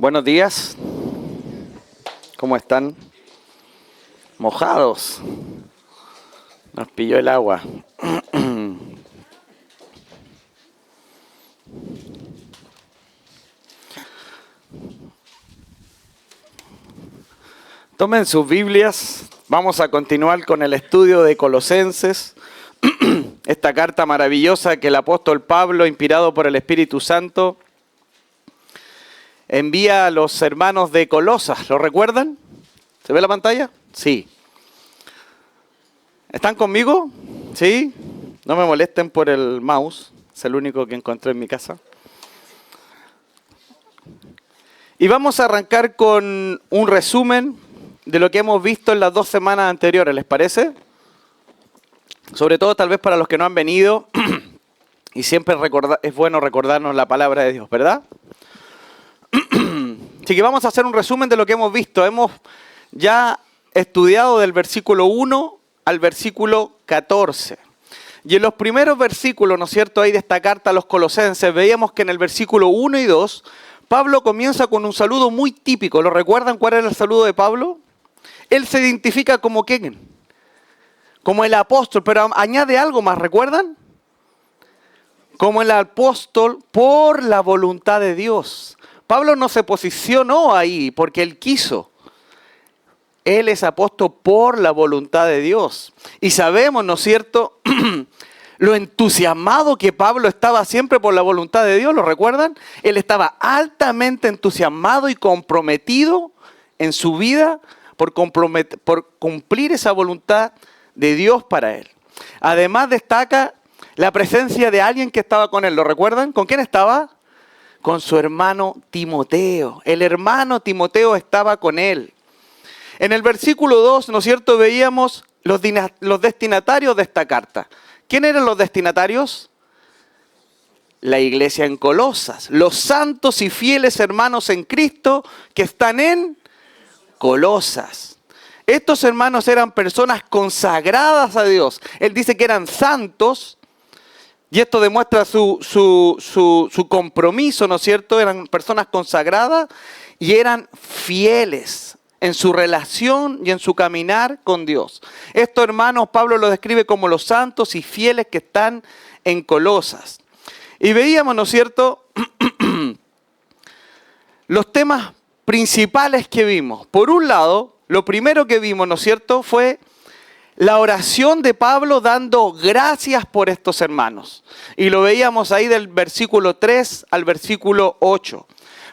Buenos días. ¿Cómo están? Mojados. Nos pilló el agua. Tomen sus Biblias. Vamos a continuar con el estudio de Colosenses. Esta carta maravillosa que el apóstol Pablo, inspirado por el Espíritu Santo, envía a los hermanos de Colosas. ¿Lo recuerdan? ¿Se ve la pantalla? Sí. ¿Están conmigo? ¿Sí? No me molesten por el mouse. Es el único que encontré en mi casa. Y vamos a arrancar con un resumen de lo que hemos visto en las 2 semanas anteriores. ¿Les parece? Sobre todo tal vez para los que no han venido. Y siempre es bueno recordarnos la palabra de Dios, ¿verdad? Así que vamos a hacer un resumen de lo que hemos visto. Hemos ya estudiado del versículo 1 al versículo 14. Y en los primeros versículos, ¿no es cierto?, ahí de esta carta a los Colosenses, veíamos que en el versículo 1 y 2, Pablo comienza con un saludo muy típico. ¿Lo recuerdan cuál era el saludo de Pablo? Él se identifica como ¿quién? Como el apóstol, pero añade algo más, ¿recuerdan? Como el apóstol por la voluntad de Dios. Pablo no se posicionó ahí porque él quiso. Él es apóstol por la voluntad de Dios. Y sabemos, ¿no es cierto?, lo entusiasmado que Pablo estaba siempre por la voluntad de Dios. ¿Lo recuerdan? Él estaba altamente entusiasmado y comprometido en su vida por cumplir esa voluntad de Dios para él. Además destaca la presencia de alguien que estaba con él. ¿Lo recuerdan? ¿Con quién estaba? Con su hermano Timoteo. El hermano Timoteo estaba con él. En el versículo 2, ¿no es cierto?, veíamos los destinatarios de esta carta. ¿Quién eran los destinatarios? La iglesia en Colosas. Los santos y fieles hermanos en Cristo que están en Colosas. Estos hermanos eran personas consagradas a Dios. Él dice que eran santos. Y esto demuestra su compromiso, ¿no es cierto? Eran personas consagradas y eran fieles en su relación y en su caminar con Dios. Estos hermanos, Pablo los describe como los santos y fieles que están en Colosas. Y veíamos, ¿no es cierto?, los temas principales que vimos. Por un lado, lo primero que vimos, ¿no es cierto?, fue la oración de Pablo dando gracias por estos hermanos. Y lo veíamos ahí del versículo 3 al versículo 8.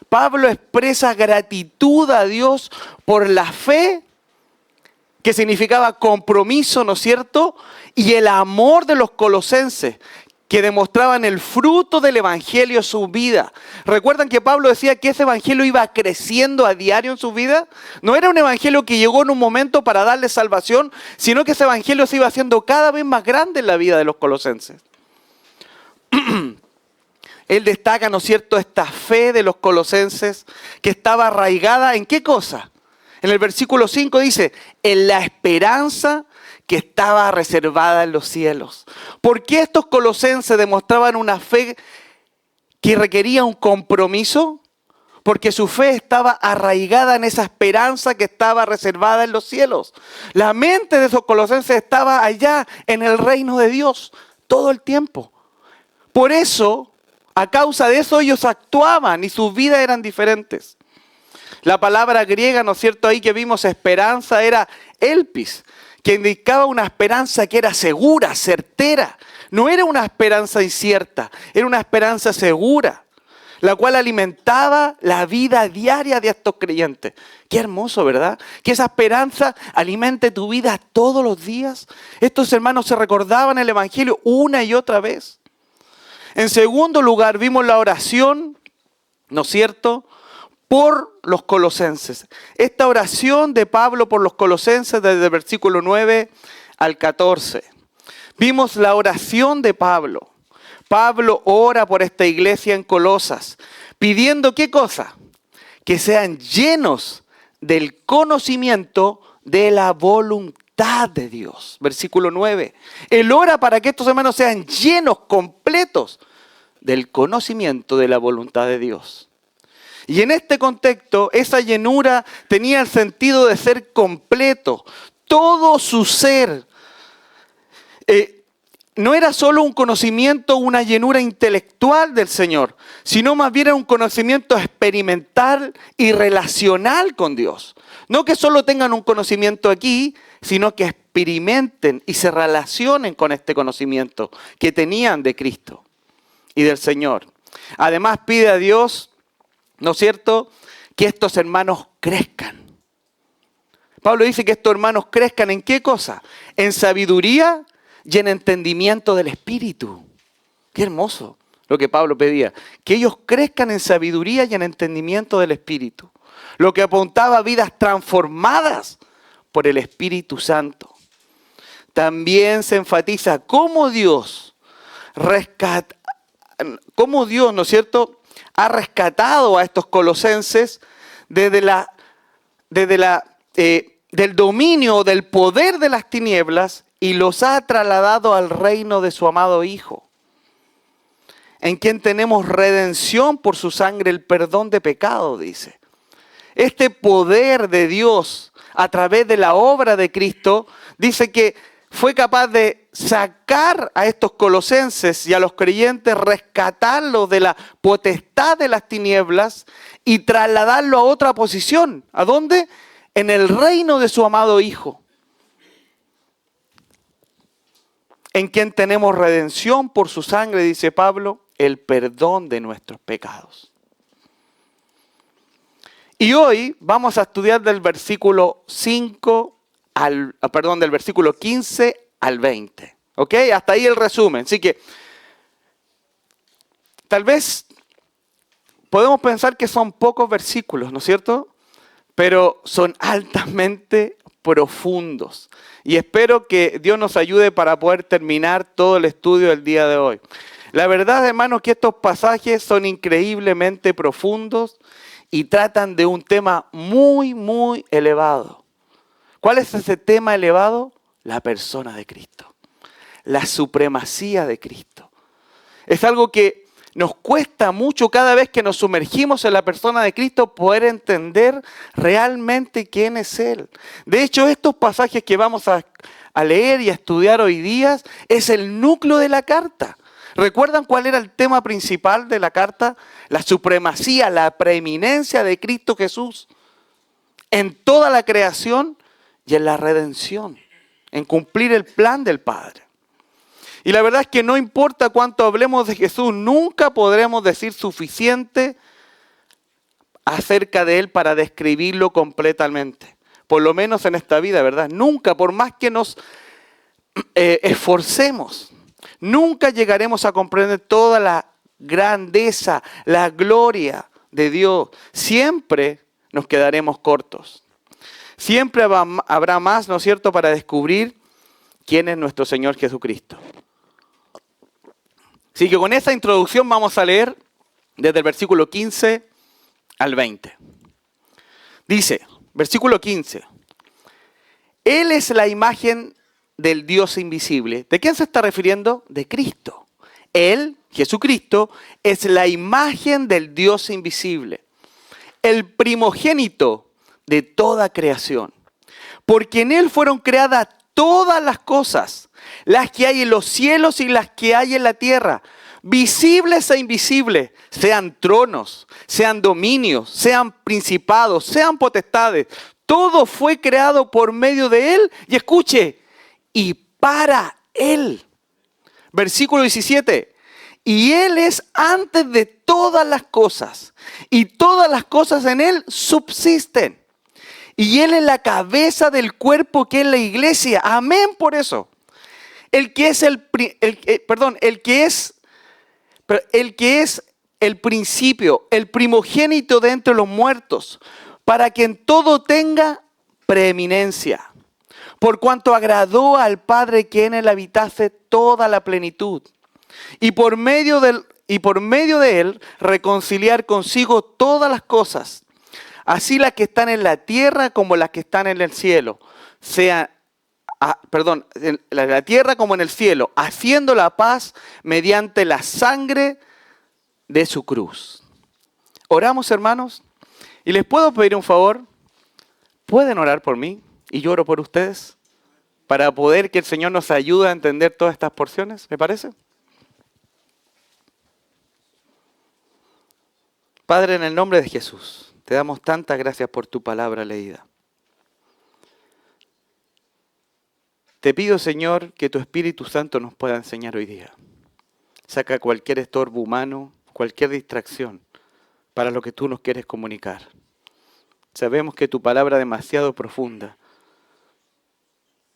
Pablo expresa gratitud a Dios por la fe, que significaba compromiso, ¿no es cierto?, y el amor de los colosenses, que demostraban el fruto del evangelio en su vida. ¿Recuerdan que Pablo decía que ese evangelio iba creciendo a diario en su vida? No era un evangelio que llegó en un momento para darle salvación, sino que ese evangelio se iba haciendo cada vez más grande en la vida de los colosenses. Él destaca, ¿no es cierto?, esta fe de los colosenses que estaba arraigada ¿en qué cosa? En el versículo 5 dice, en la esperanza que estaba reservada en los cielos. ¿Por qué estos colosenses demostraban una fe que requería un compromiso? Porque su fe estaba arraigada en esa esperanza que estaba reservada en los cielos. La mente de esos colosenses estaba allá en el reino de Dios todo el tiempo. Por eso, a causa de eso, ellos actuaban y sus vidas eran diferentes. La palabra griega, ¿no es cierto?, ahí que vimos esperanza era elpis, que indicaba una esperanza que era segura, certera. No era una esperanza incierta, era una esperanza segura, la cual alimentaba la vida diaria de estos creyentes. Qué hermoso, ¿verdad? Que esa esperanza alimente tu vida todos los días. Estos hermanos se recordaban el evangelio una y otra vez. En segundo lugar, vimos la oración, ¿no es cierto?, por los colosenses. Esta oración de Pablo por los colosenses desde el versículo 9 al 14. Vimos la oración de Pablo. Pablo ora por esta iglesia en Colosas, pidiendo ¿qué cosa? Que sean llenos del conocimiento de la voluntad de Dios. Versículo 9. Él ora para que estos hermanos sean llenos, completos del conocimiento de la voluntad de Dios. Y en este contexto, esa llenura tenía el sentido de ser completo. Todo su ser. No era solo un conocimiento, una llenura intelectual del Señor, sino más bien era un conocimiento experimental y relacional con Dios. No que solo tengan un conocimiento aquí, sino que experimenten y se relacionen con este conocimiento que tenían de Cristo y del Señor. Además pide a Dios, ¿no es cierto?, que estos hermanos crezcan. Pablo dice que estos hermanos crezcan ¿en qué cosa? En sabiduría y en entendimiento del Espíritu. Qué hermoso lo que Pablo pedía. Que ellos crezcan en sabiduría y en entendimiento del Espíritu. Lo que apuntaba a vidas transformadas por el Espíritu Santo. También se enfatiza cómo Dios, ¿no es cierto?, ha rescatado a estos colosenses del dominio, del poder de las tinieblas y los ha trasladado al reino de su amado Hijo, en quien tenemos redención por su sangre, el perdón de pecado, dice. Este poder de Dios a través de la obra de Cristo, dice que fue capaz de sacar a estos colosenses y a los creyentes, rescatarlos de la potestad de las tinieblas y trasladarlo a otra posición. ¿A dónde? En el reino de su amado Hijo, en quien tenemos redención por su sangre, dice Pablo, el perdón de nuestros pecados. Y hoy vamos a estudiar del versículo 15 al 20. ¿Ok? Hasta ahí el resumen. Así que tal vez podemos pensar que son pocos versículos, ¿no es cierto? Pero son altamente profundos. Y espero que Dios nos ayude para poder terminar todo el estudio del día de hoy. La verdad, hermanos, que estos pasajes son increíblemente profundos y tratan de un tema muy, muy elevado. ¿Cuál es ese tema elevado? La persona de Cristo. La supremacía de Cristo. Es algo que nos cuesta mucho cada vez que nos sumergimos en la persona de Cristo poder entender realmente quién es Él. De hecho, estos pasajes que vamos a leer y a estudiar hoy día es el núcleo de la carta. ¿Recuerdan cuál era el tema principal de la carta? La supremacía, la preeminencia de Cristo Jesús en toda la creación y en la redención, en cumplir el plan del Padre. Y la verdad es que no importa cuánto hablemos de Jesús, nunca podremos decir suficiente acerca de Él para describirlo completamente. Por lo menos en esta vida, ¿verdad? Nunca, por más que nos esforcemos, nunca llegaremos a comprender toda la grandeza, la gloria de Dios. Siempre nos quedaremos cortos. Siempre habrá más, ¿no es cierto?, para descubrir quién es nuestro Señor Jesucristo. Así que con esa introducción vamos a leer desde el versículo 15 al 20. Dice, versículo 15, Él es la imagen del Dios invisible. ¿De quién se está refiriendo? De Cristo. Él, Jesucristo, es la imagen del Dios invisible, el primogénito de toda creación. Porque en Él fueron creadas todas las cosas, las que hay en los cielos y las que hay en la tierra, visibles e invisibles, sean tronos, sean dominios, sean principados, sean potestades. Todo fue creado por medio de Él, y escuche, y para Él. Versículo 17. Y Él es antes de todas las cosas, y todas las cosas en Él subsisten. Y Él es la cabeza del cuerpo que es la iglesia. Amén por eso. El que es el principio, el primogénito de entre los muertos, para que en todo tenga preeminencia. Por cuanto agradó al Padre que en Él habitase toda la plenitud. Y por medio de Él reconciliar consigo todas las cosas. Así las que están en la tierra como las que están en el cielo. En la tierra como en el cielo, haciendo la paz mediante la sangre de su cruz. Oramos, hermanos, y les puedo pedir un favor. ¿Pueden orar por mí y yo oro por ustedes? Para poder que el Señor nos ayude a entender todas estas porciones, ¿me parece? Padre, en el nombre de Jesús, te damos tantas gracias por tu palabra leída. Te pido, Señor, que tu Espíritu Santo nos pueda enseñar hoy día. Saca cualquier estorbo humano, cualquier distracción para lo que tú nos quieres comunicar. Sabemos que tu palabra es demasiado profunda,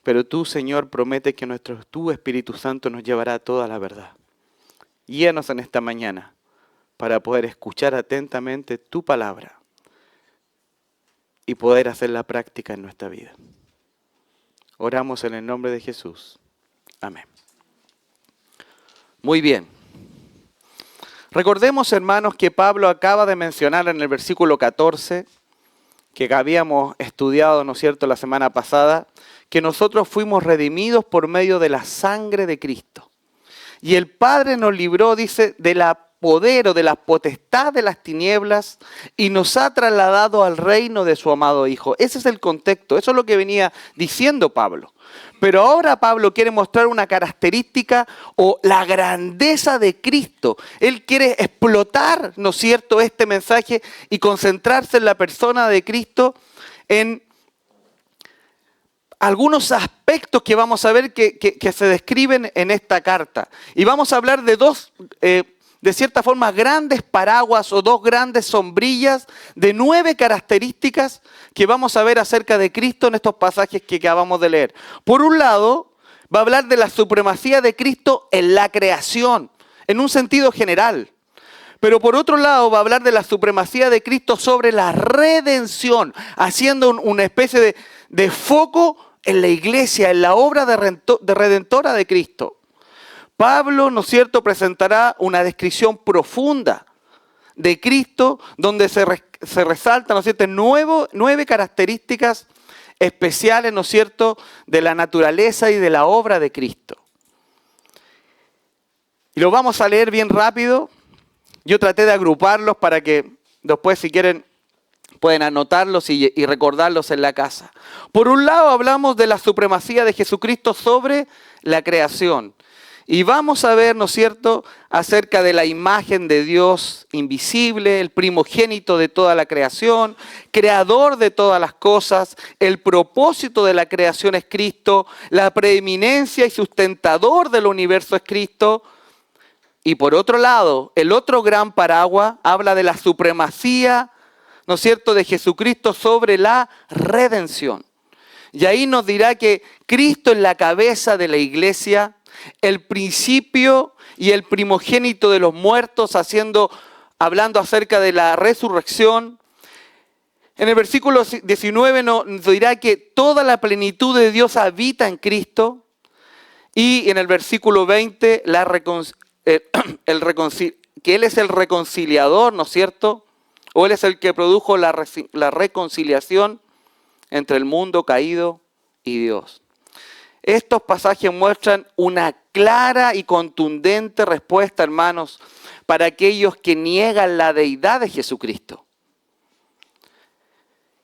pero tú, Señor, prometes que tu Espíritu Santo nos llevará a toda la verdad. Guíanos en esta mañana para poder escuchar atentamente tu palabra y poder hacerla práctica en nuestra vida. Oramos en el nombre de Jesús. Amén. Muy bien. Recordemos, hermanos, que Pablo acaba de mencionar en el versículo 14, que habíamos estudiado, ¿no es cierto?, la semana pasada, que nosotros fuimos redimidos por medio de la sangre de Cristo. Y el Padre nos libró, dice, del poder o de la potestad de las tinieblas y nos ha trasladado al reino de su amado Hijo. Ese es el contexto, eso es lo que venía diciendo Pablo. Pero ahora Pablo quiere mostrar una característica o la grandeza de Cristo. Él quiere explotar, ¿no es cierto?, este mensaje y concentrarse en la persona de Cristo en algunos aspectos que vamos a ver que se describen en esta carta. Y vamos a hablar de dos, de cierta forma, grandes paraguas o dos grandes sombrillas de 9 características que vamos a ver acerca de Cristo en estos pasajes que acabamos de leer. Por un lado, va a hablar de la supremacía de Cristo en la creación, en un sentido general. Pero por otro lado va a hablar de la supremacía de Cristo sobre la redención, haciendo una especie de foco en la iglesia, en la obra de redentora de Cristo. Pablo, ¿no es cierto?, presentará una descripción profunda de Cristo donde se resaltan, ¿no es cierto?, 9 características especiales, ¿no es cierto?, de la naturaleza y de la obra de Cristo. Y lo vamos a leer bien rápido. Yo traté de agruparlos para que después, si quieren, pueden anotarlos y recordarlos en la casa. Por un lado, hablamos de la supremacía de Jesucristo sobre la creación. Y vamos a ver, ¿no es cierto?, acerca de la imagen de Dios invisible, el primogénito de toda la creación, creador de todas las cosas, el propósito de la creación es Cristo, la preeminencia y sustentador del universo es Cristo. Y por otro lado, el otro gran paraguas habla de la supremacía, ¿no es cierto?, de Jesucristo sobre la redención. Y ahí nos dirá que Cristo es la cabeza de la iglesia, el principio y el primogénito de los muertos, hablando acerca de la resurrección. En el versículo 19 nos dirá que toda la plenitud de Dios habita en Cristo. Y en el versículo 20, que Él es el reconciliador, ¿no es cierto? O Él es el que produjo la reconciliación entre el mundo caído y Dios. Estos pasajes muestran una clara y contundente respuesta, hermanos, para aquellos que niegan la deidad de Jesucristo.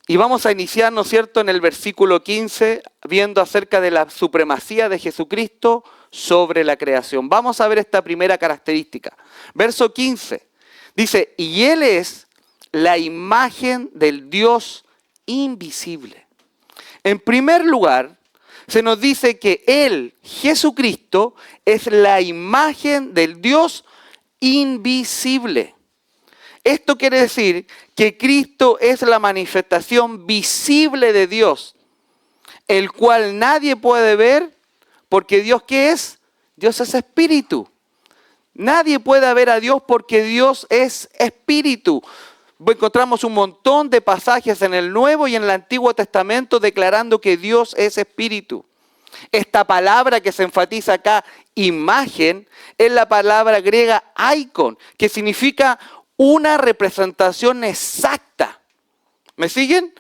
Y vamos a iniciar, ¿no es cierto?, en el versículo 15, viendo acerca de la supremacía de Jesucristo sobre la creación. Vamos a ver esta primera característica. Verso 15, dice, y Él es la imagen del Dios invisible. En primer lugar, se nos dice que Él, Jesucristo, es la imagen del Dios invisible. Esto quiere decir que Cristo es la manifestación visible de Dios, el cual nadie puede ver, porque Dios, ¿qué es? Dios es espíritu. Nadie puede ver a Dios porque Dios es espíritu. Encontramos un montón de pasajes en el Nuevo y en el Antiguo Testamento declarando que Dios es espíritu. Esta palabra que se enfatiza acá, imagen, es la palabra griega icon, que significa una representación exacta. ¿Me siguen?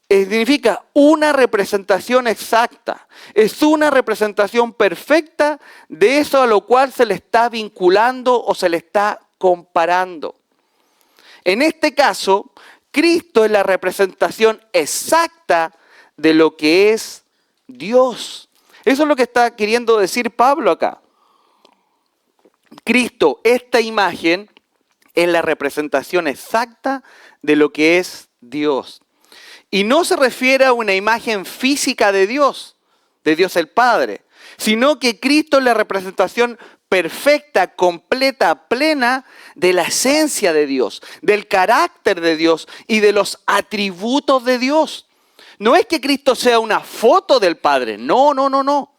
Significa una representación exacta. Es una representación perfecta de eso a lo cual se le está vinculando o se le está comparando. En este caso, Cristo es la representación exacta de lo que es Dios. Eso es lo que está queriendo decir Pablo acá. Cristo, esta imagen, es la representación exacta de lo que es Dios. Y no se refiere a una imagen física de Dios el Padre, sino que Cristo es la representación perfecta, completa, plena de la esencia de Dios, del carácter de Dios y de los atributos de Dios. No es que Cristo sea una foto del Padre, no.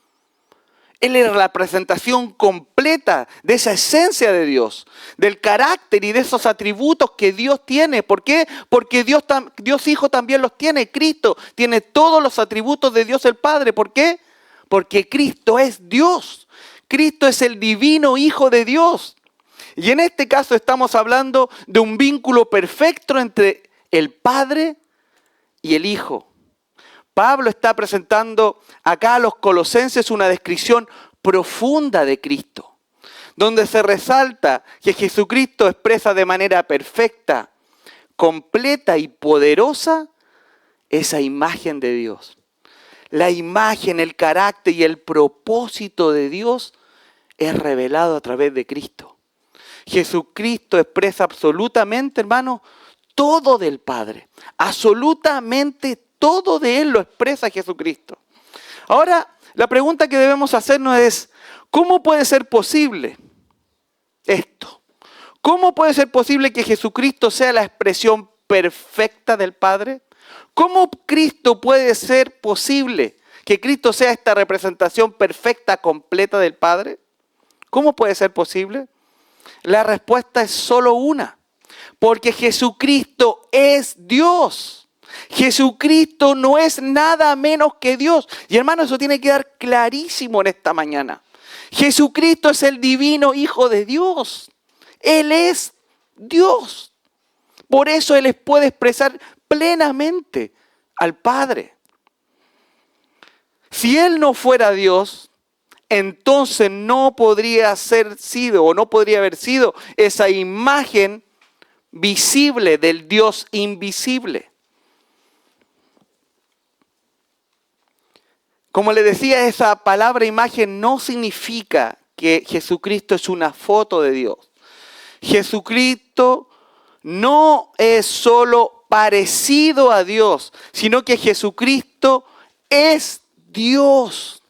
Él es la presentación completa de esa esencia de Dios, del carácter y de esos atributos que Dios tiene. ¿Por qué? Porque Dios Hijo también los tiene. Cristo tiene todos los atributos de Dios el Padre. ¿Por qué? Porque Cristo es Dios. Cristo es el divino Hijo de Dios. Y en este caso estamos hablando de un vínculo perfecto entre el Padre y el Hijo. Pablo está presentando acá a los colosenses una descripción profunda de Cristo, donde se resalta que Jesucristo expresa de manera perfecta, completa y poderosa esa imagen de Dios. La imagen, el carácter y el propósito de Dios es revelado a través de Cristo. Jesucristo expresa absolutamente, hermano, todo del Padre. Absolutamente todo de Él lo expresa Jesucristo. Ahora, la pregunta que debemos hacernos es, ¿cómo puede ser posible esto? ¿Cómo puede ser posible que Jesucristo sea la expresión perfecta del Padre? ¿Cómo Cristo puede ser posible que Cristo sea esta representación perfecta, completa del Padre? ¿Cómo puede ser posible? La respuesta es solo una. Porque Jesucristo es Dios. Jesucristo no es nada menos que Dios. Y hermano, eso tiene que quedar clarísimo en esta mañana. Jesucristo es el divino Hijo de Dios. Él es Dios. Por eso Él les puede expresar plenamente al Padre. Si Él no fuera Dios, entonces no podría haber sido esa imagen visible del Dios invisible. Como le decía, esa palabra imagen no significa que Jesucristo es una foto de Dios. Jesucristo no es solo parecido a Dios, sino que Jesucristo es Dios.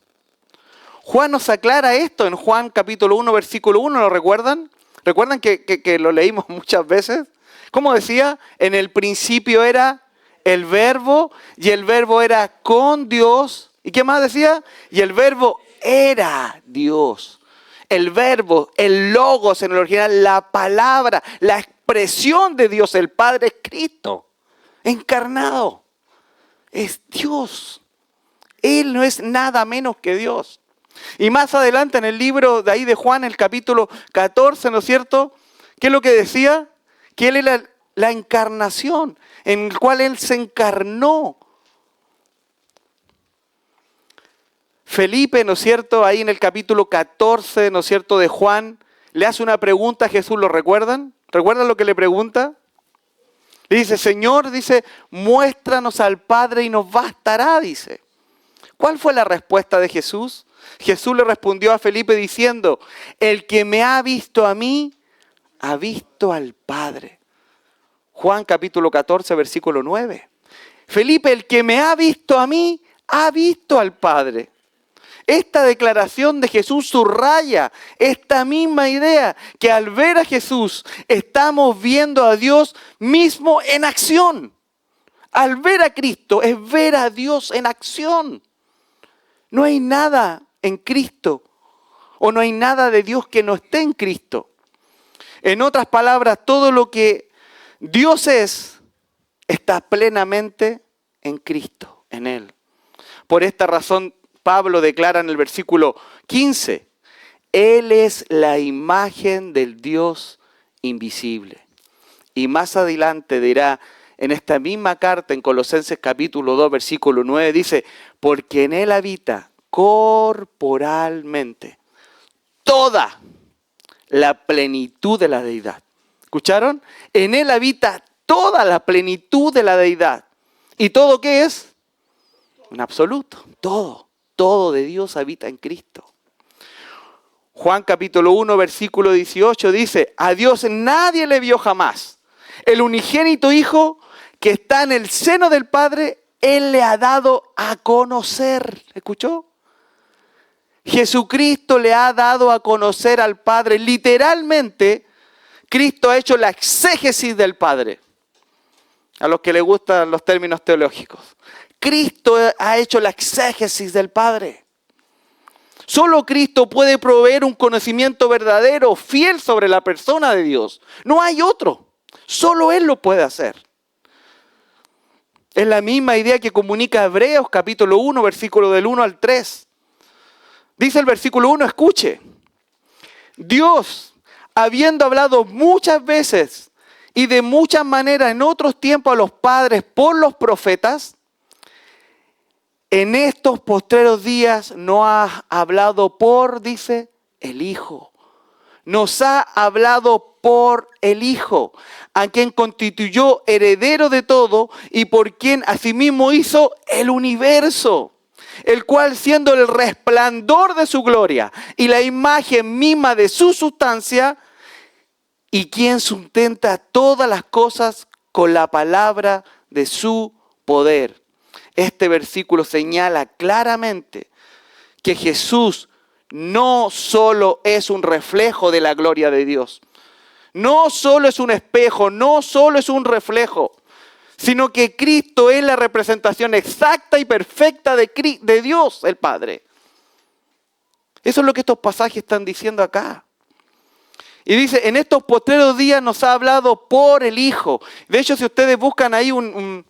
Juan nos aclara esto en Juan capítulo 1, versículo 1, ¿lo recuerdan? ¿Recuerdan que lo leímos muchas veces? ¿Cómo decía? En el principio era el Verbo y el Verbo era con Dios. ¿Y qué más decía? Y el Verbo era Dios. El Verbo, el Logos en el original, la palabra, la expresión de Dios, el Padre es Cristo, encarnado. Es Dios. Él no es nada menos que Dios. Y más adelante en el libro de ahí de Juan, el capítulo 14, ¿no es cierto? ¿Qué es lo que decía? Que Él era la encarnación, en el cual Él se encarnó. Felipe, ¿no es cierto? Ahí en el capítulo 14, ¿no es cierto? De Juan, le hace una pregunta a Jesús, ¿lo recuerdan? ¿Recuerdan lo que le pregunta? Le dice, Señor, dice, muéstranos al Padre y nos bastará, dice. ¿Cuál fue la respuesta de Jesús? Jesús le respondió a Felipe diciendo, el que me ha visto a mí, ha visto al Padre. Juan capítulo 14, versículo 9. Felipe, el que me ha visto a mí, ha visto al Padre. Esta declaración de Jesús subraya esta misma idea, que al ver a Jesús estamos viendo a Dios mismo en acción. Al ver a Cristo es ver a Dios en acción. No hay nada en Cristo o no hay nada de Dios que no esté en Cristo. En otras palabras, todo lo que Dios es está plenamente en Cristo, en Él. Por esta razón, Pablo declara en el versículo 15, Él es la imagen del Dios invisible. Y más adelante dirá, en esta misma carta, en Colosenses capítulo 2, versículo 9, dice, porque en Él habita corporalmente toda la plenitud de la deidad. ¿Escucharon? En Él habita toda la plenitud de la deidad. ¿Y todo qué es? En absoluto. Todo de Dios habita en Cristo. Juan capítulo 1, versículo 18 dice, a Dios nadie le vio jamás. El unigénito Hijo que está en el seno del Padre, Él le ha dado a conocer. ¿Escuchó? Jesucristo le ha dado a conocer al Padre. Literalmente, Cristo ha hecho la exégesis del Padre. A los que les gustan los términos teológicos. Cristo ha hecho la exégesis del Padre. Solo Cristo puede proveer un conocimiento verdadero, fiel sobre la persona de Dios. No hay otro. Solo Él lo puede hacer. Es la misma idea que comunica Hebreos capítulo 1, versículo del 1 al 3. Dice el versículo 1, escuche. Dios, habiendo hablado muchas veces y de muchas maneras en otros tiempos a los padres por los profetas, en estos postreros días nos ha hablado por, dice, el Hijo. Nos ha hablado por el Hijo, a quien constituyó heredero de todo y por quien asimismo hizo el universo, el cual siendo el resplandor de su gloria y la imagen misma de su sustancia, y quien sustenta todas las cosas con la palabra de su poder. Este versículo señala claramente que Jesús no solo es un reflejo de la gloria de Dios, no solo es un espejo, no solo es un reflejo, sino que Cristo es la representación exacta y perfecta de Dios, el Padre. Eso es lo que estos pasajes están diciendo acá. Y dice, en estos postreros días nos ha hablado por el Hijo. De hecho, si ustedes buscan ahí un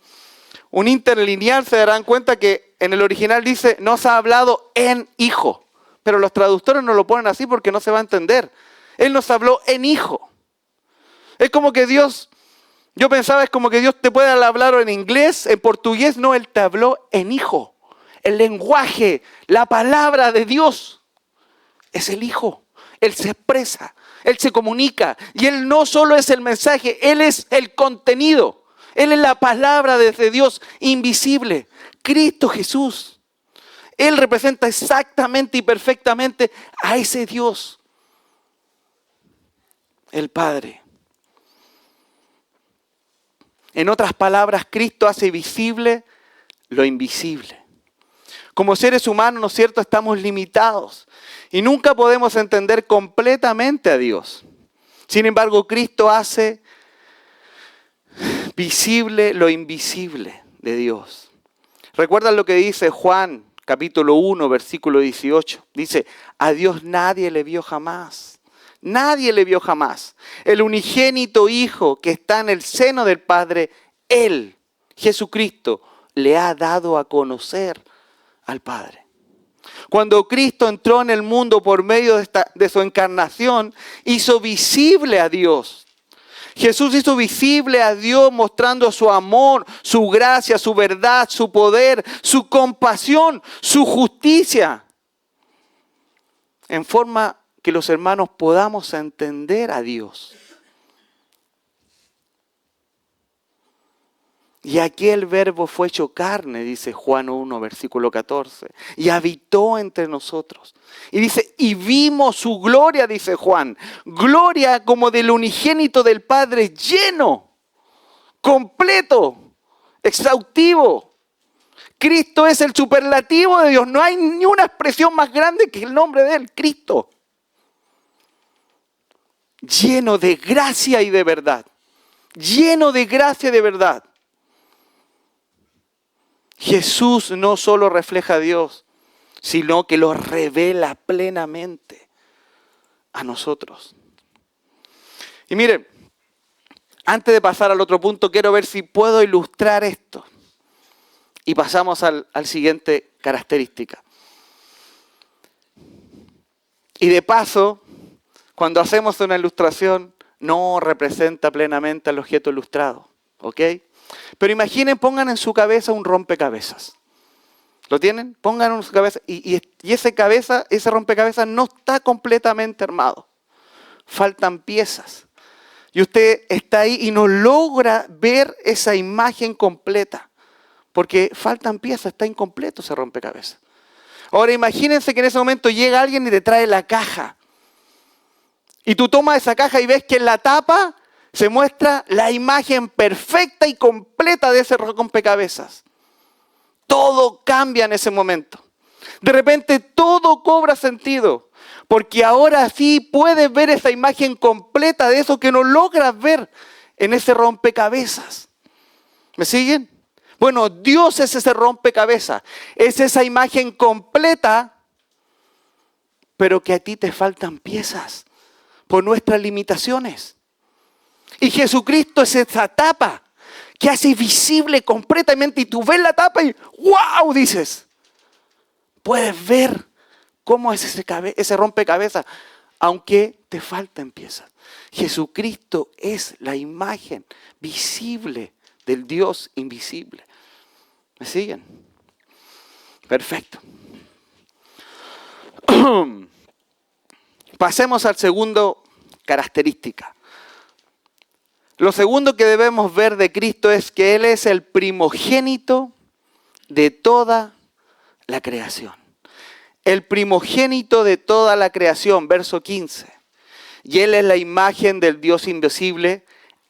interlineal, se darán cuenta que en el original dice, nos ha hablado en Hijo. Pero los traductores no lo ponen así porque no se va a entender. Él nos habló en Hijo. Es como que Dios, yo pensaba, es como que Dios te puede hablar en inglés, en portugués. No, Él te habló en Hijo. El lenguaje, la palabra de Dios es el Hijo. Él se expresa. Él se comunica y Él no solo es el mensaje, Él es el contenido. Él es la palabra de Dios invisible. Cristo Jesús. Él representa exactamente y perfectamente a ese Dios. El Padre. En otras palabras, Cristo hace visible lo invisible. Como seres humanos, ¿no es cierto?, estamos limitados y nunca podemos entender completamente a Dios. Sin embargo, Cristo hace visible lo invisible de Dios. ¿Recuerdan lo que dice Juan, capítulo 1, versículo 18? Dice, a Dios nadie le vio jamás. Nadie le vio jamás. El unigénito Hijo que está en el seno del Padre, Él, Jesucristo, le ha dado a conocer al Padre. Cuando Cristo entró en el mundo por medio de su encarnación, hizo visible a Dios. Jesús hizo visible a Dios mostrando su amor, su gracia, su verdad, su poder, su compasión, su justicia. En forma que los hermanos podamos entender a Dios. Y aquel verbo fue hecho carne, dice Juan 1, versículo 14, y habitó entre nosotros. Y dice, y vimos su gloria, dice Juan, gloria como del unigénito del Padre, lleno, completo, exhaustivo. Cristo es el superlativo de Dios, no hay ni una expresión más grande que el nombre de Él, Cristo. Lleno de gracia y de verdad, lleno de gracia y de verdad. Jesús no solo refleja a Dios, sino que lo revela plenamente a nosotros. Y miren, antes de pasar al otro punto, quiero ver si puedo ilustrar esto. Y pasamos al siguiente característica. Y de paso, cuando hacemos una ilustración, no representa plenamente al objeto ilustrado, ¿ok? Pero imaginen, pongan en su cabeza un rompecabezas. ¿Lo tienen? Pongan en su cabeza. Y ese rompecabezas no está completamente armado. Faltan piezas. Y usted está ahí y no logra ver esa imagen completa. Porque faltan piezas, está incompleto ese rompecabezas. Ahora imagínense que en ese momento llega alguien y te trae la caja. Y tú tomas esa caja y ves que en la tapa se muestra la imagen perfecta y completa de ese rompecabezas. Todo cambia en ese momento. De repente todo cobra sentido. Porque ahora sí puedes ver esa imagen completa de eso que no logras ver en ese rompecabezas. ¿Me siguen? Bueno, Dios es ese rompecabezas. Es esa imagen completa, pero que a ti te faltan piezas por nuestras limitaciones. Y Jesucristo es esa tapa que hace visible completamente. Y tú ves la tapa y ¡wow! Dices. Puedes ver cómo es ese rompecabezas, aunque te faltan piezas. Jesucristo es la imagen visible del Dios invisible. ¿Me siguen? Perfecto. Pasemos al segundo característica. Lo segundo que debemos ver de Cristo es que Él es el primogénito de toda la creación. El primogénito de toda la creación, verso 15. Y Él es la imagen del Dios invisible,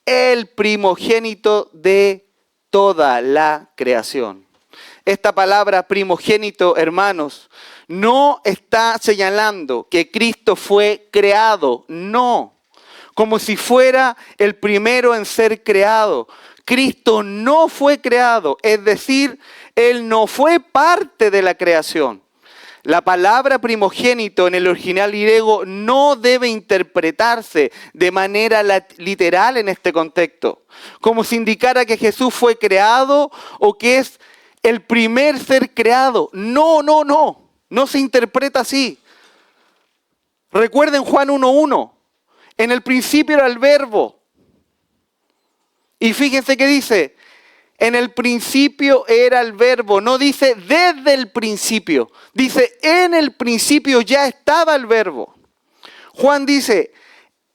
el primogénito de toda la creación. Esta palabra primogénito, hermanos, no está señalando que Cristo fue creado, no. Como si fuera el primero en ser creado. Cristo no fue creado, es decir, Él no fue parte de la creación. La palabra primogénito en el original griego no debe interpretarse de manera literal en este contexto, como si indicara que Jesús fue creado o que es el primer ser creado. No se interpreta así. Recuerden Juan 1:1, en el principio era el verbo. Y fíjense que dice, en el principio era el verbo, no dice desde el principio, dice en el principio ya estaba el verbo. Juan dice,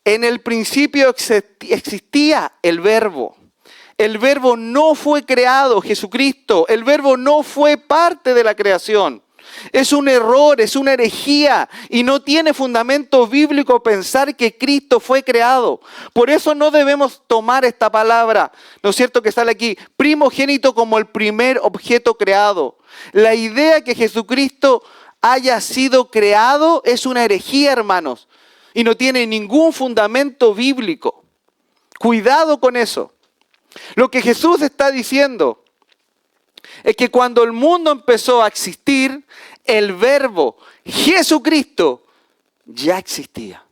en el principio existía el verbo. El verbo no fue creado, Jesucristo, el verbo no fue parte de la creación. Es un error, es una herejía y no tiene fundamento bíblico pensar que Cristo fue creado. Por eso no debemos tomar esta palabra, ¿no es cierto?, que sale aquí, primogénito, como el primer objeto creado. La idea que Jesucristo haya sido creado es una herejía, hermanos, y no tiene ningún fundamento bíblico. Cuidado con eso. Lo que Jesús está diciendo es que cuando el mundo empezó a existir, el verbo Jesucristo ya existía.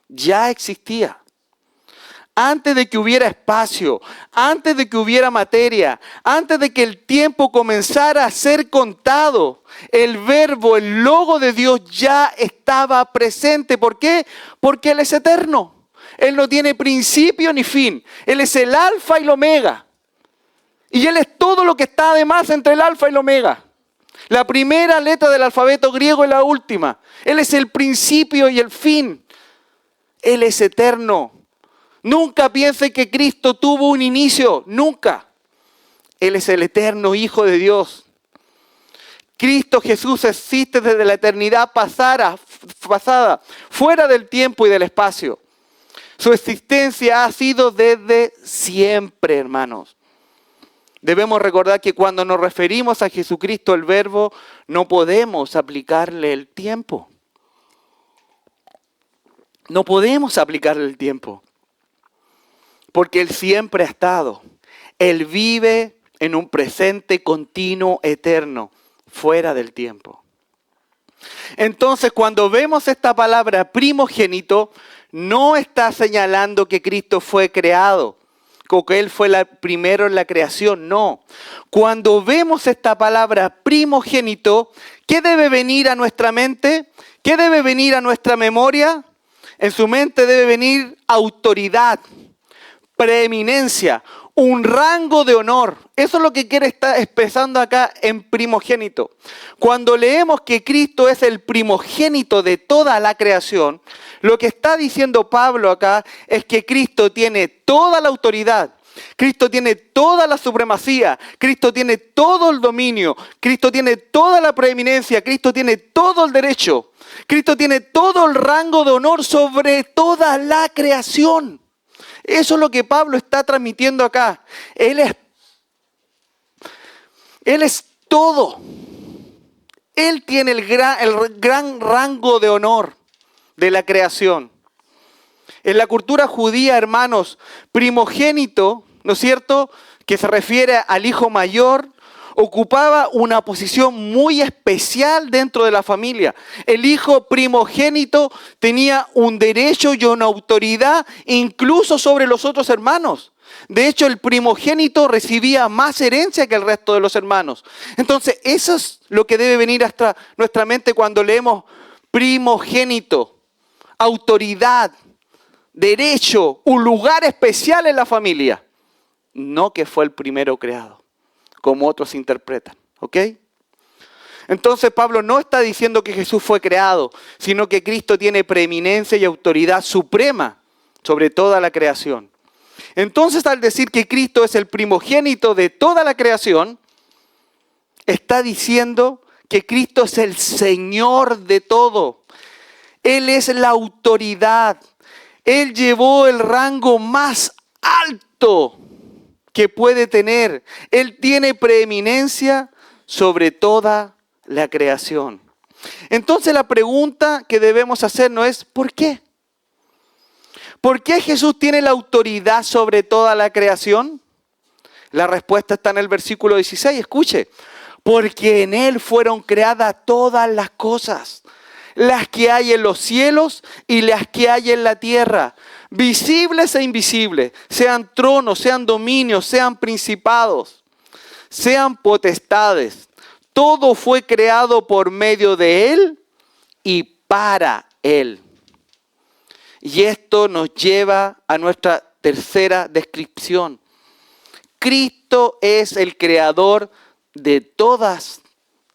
Ya existía. Antes de que hubiera espacio, antes de que hubiera materia, antes de que el tiempo comenzara a ser contado, el verbo, el logo de Dios ya estaba presente. ¿Por qué? Porque Él es eterno. Él no tiene principio ni fin. Él es el alfa y el omega. Y Él es todo lo que está además entre el alfa y el omega. La primera letra del alfabeto griego y la última. Él es el principio y el fin. Él es eterno. Nunca piense que Cristo tuvo un inicio. Nunca. Él es el eterno Hijo de Dios. Cristo Jesús existe desde la eternidad pasada, fuera del tiempo y del espacio. Su existencia ha sido desde siempre, hermanos. Debemos recordar que cuando nos referimos a Jesucristo, el verbo, no podemos aplicarle el tiempo. No podemos aplicarle el tiempo. Porque Él siempre ha estado. Él vive en un presente continuo, eterno, fuera del tiempo. Entonces, cuando vemos esta palabra primogénito, no está señalando que Cristo fue creado, o que Él fue primero en la creación, no. Cuando vemos esta palabra primogénito, ¿qué debe venir a nuestra mente? ¿Qué debe venir a nuestra memoria? En su mente debe venir autoridad, preeminencia, un rango de honor. Eso es lo que quiere estar expresando acá en primogénito. Cuando leemos que Cristo es el primogénito de toda la creación, lo que está diciendo Pablo acá es que Cristo tiene toda la autoridad. Cristo tiene toda la supremacía, Cristo tiene todo el dominio, Cristo tiene toda la preeminencia, Cristo tiene todo el derecho, Cristo tiene todo el rango de honor sobre toda la creación. Eso es lo que Pablo está transmitiendo acá. Él es todo. Él tiene el gran rango de honor de la creación. En la cultura judía, hermanos, primogénito, ¿no es cierto?, que se refiere al hijo mayor, ocupaba una posición muy especial dentro de la familia. El hijo primogénito tenía un derecho y una autoridad incluso sobre los otros hermanos. De hecho, el primogénito recibía más herencia que el resto de los hermanos. Entonces, eso es lo que debe venir hasta nuestra mente cuando leemos primogénito, autoridad, derecho, un lugar especial en la familia. No que fue el primero creado, como otros interpretan. ¿Ok? Entonces Pablo no está diciendo que Jesús fue creado, sino que Cristo tiene preeminencia y autoridad suprema sobre toda la creación. Entonces, al decir que Cristo es el primogénito de toda la creación, está diciendo que Cristo es el Señor de todo. Él es la autoridad. Él llevó el rango más alto que puede tener. Él tiene preeminencia sobre toda la creación. Entonces la pregunta que debemos hacernos es, ¿por qué? ¿Por qué Jesús tiene la autoridad sobre toda la creación? La respuesta está en el versículo 16, escuche. Porque en Él fueron creadas todas las cosas, las que hay en los cielos y las que hay en la tierra, visibles e invisibles, sean tronos, sean dominios, sean principados, sean potestades. Todo fue creado por medio de Él y para Él. Y esto nos lleva a nuestra tercera descripción. Cristo es el creador de todas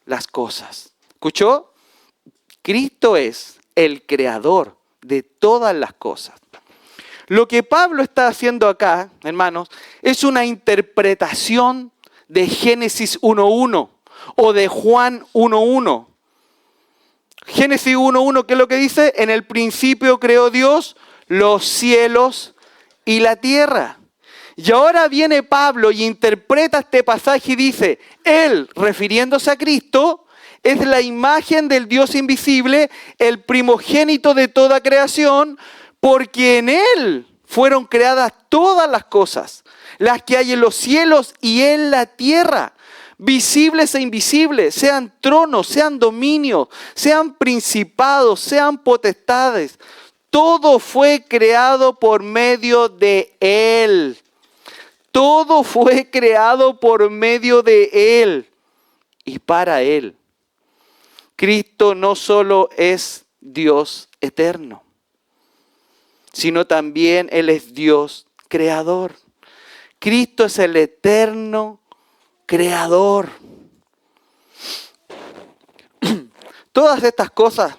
las cosas. ¿Escuchó? Cristo es el creador de todas las cosas. Lo que Pablo está haciendo acá, hermanos, es una interpretación de Génesis 1.1 o de Juan 1.1. Génesis 1.1, ¿qué es lo que dice? En el principio creó Dios los cielos y la tierra. Y ahora viene Pablo y interpreta este pasaje y dice, Él, refiriéndose a Cristo, es la imagen del Dios invisible, el primogénito de toda creación, porque en Él fueron creadas todas las cosas, las que hay en los cielos y en la tierra, visibles e invisibles, sean tronos, sean dominios, sean principados, sean potestades. Todo fue creado por medio de Él. Todo fue creado por medio de Él y para Él. Cristo no solo es Dios eterno, sino también Él es Dios creador. Cristo es el eterno creador. Todas estas cosas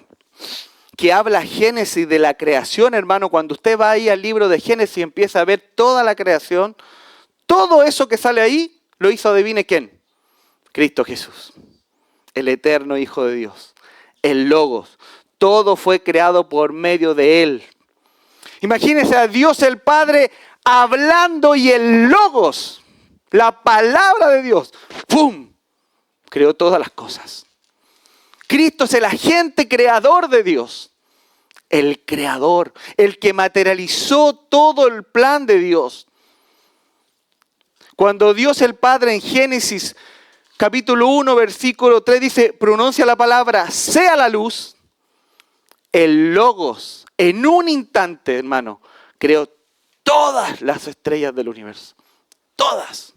que habla Génesis de la creación, hermano, cuando usted va ahí al libro de Génesis y empieza a ver toda la creación, todo eso que sale ahí, lo hizo, adivine quién. Cristo Jesús, el eterno Hijo de Dios, el Logos. Todo fue creado por medio de Él. Imagínense a Dios el Padre hablando y el Logos, la palabra de Dios, ¡pum!, creó todas las cosas. Cristo es el agente creador de Dios, el creador, el que materializó todo el plan de Dios. Cuando Dios el Padre en Génesis capítulo 1, versículo 3 dice, pronuncia la palabra, sea la luz, el Logos, en un instante, hermano, creó todas las estrellas del universo. Todas.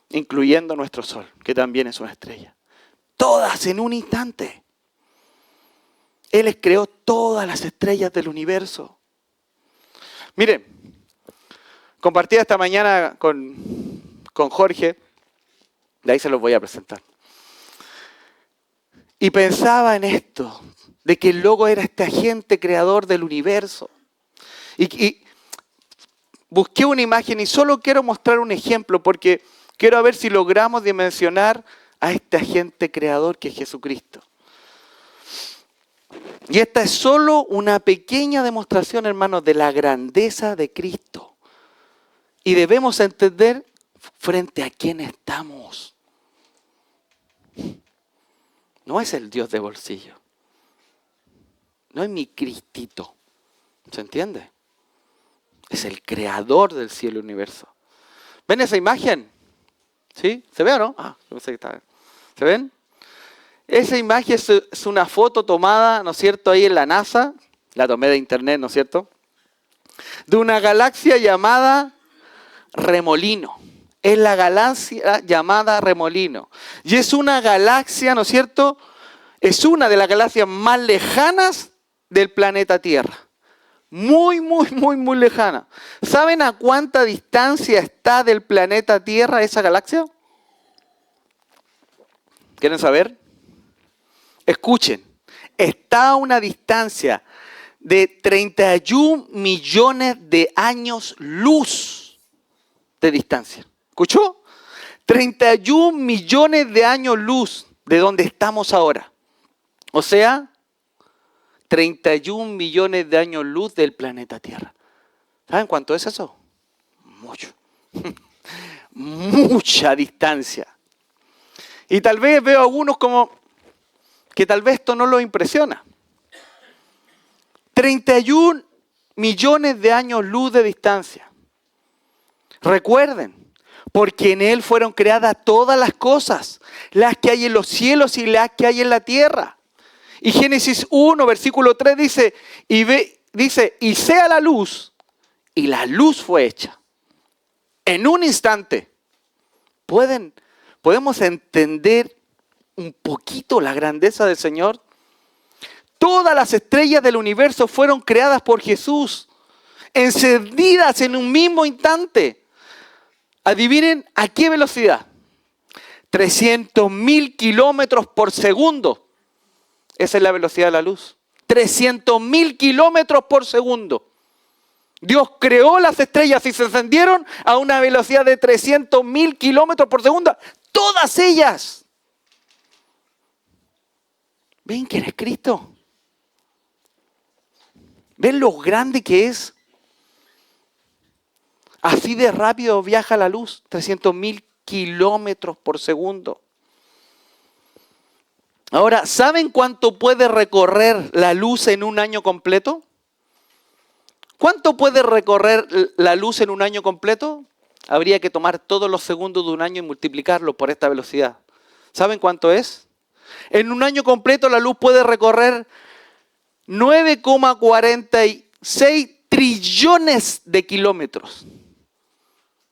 Incluyendo nuestro sol, que también es una estrella. Todas en un instante. Él creó todas las estrellas del universo. Miren, Compartí esta mañana con Jorge, de ahí se los voy a presentar. Y pensaba en esto, de que el logo era este agente creador del universo. Y busqué una imagen y solo quiero mostrar un ejemplo porque quiero ver si logramos dimensionar a este agente creador que es Jesucristo. Y esta es solo una pequeña demostración, hermanos, de la grandeza de Cristo. Y debemos entender frente a quién estamos. No es el Dios de bolsillo. No es mi Cristito. ¿Se entiende? Es el creador del cielo y el universo. ¿Ven esa imagen? ¿Sí? ¿Se ve o no? Yo pensé que estaba. ¿Se ven? Esa imagen es una foto tomada, ¿no es cierto?, ahí en la NASA. La tomé de internet, ¿no es cierto? De una galaxia llamada Remolino. Es la galaxia llamada Remolino. Y es una galaxia, ¿no es cierto? Es una de las galaxias más lejanas del planeta Tierra. Muy, muy, muy, muy lejana. ¿Saben a cuánta distancia está del planeta Tierra esa galaxia? ¿Quieren saber? Escuchen. Está a una distancia de 31 millones de años luz de distancia. ¿Escuchó? 31 millones de años luz de donde estamos ahora. O sea, 31 millones de años luz del planeta Tierra. ¿Saben cuánto es eso? Mucho. Mucha distancia. Y tal vez veo a algunos como que tal vez esto no los impresiona. 31 millones de años luz de distancia. Recuerden, porque en Él fueron creadas todas las cosas, las que hay en los cielos y las que hay en la tierra. Y Génesis 1, versículo 3 dice, y sea la luz, y la luz fue hecha. En un instante. ¿Podemos entender un poquito la grandeza del Señor? Todas las estrellas del universo fueron creadas por Jesús, encendidas en un mismo instante. Adivinen a qué velocidad. 300.000 kilómetros por segundo. Esa es la velocidad de la luz. 300.000 kilómetros por segundo. Dios creó las estrellas y se encendieron a una velocidad de 300.000 kilómetros por segundo. Todas ellas. ¿Ven quién es Cristo? ¿Ven lo grande que es? Así de rápido viaja la luz, 300.000 kilómetros por segundo. Ahora, ¿saben cuánto puede recorrer la luz en un año completo? ¿Cuánto puede recorrer la luz en un año completo? Habría que tomar todos los segundos de un año y multiplicarlo por esta velocidad. ¿Saben cuánto es? En un año completo la luz puede recorrer 9,46 trillones de kilómetros.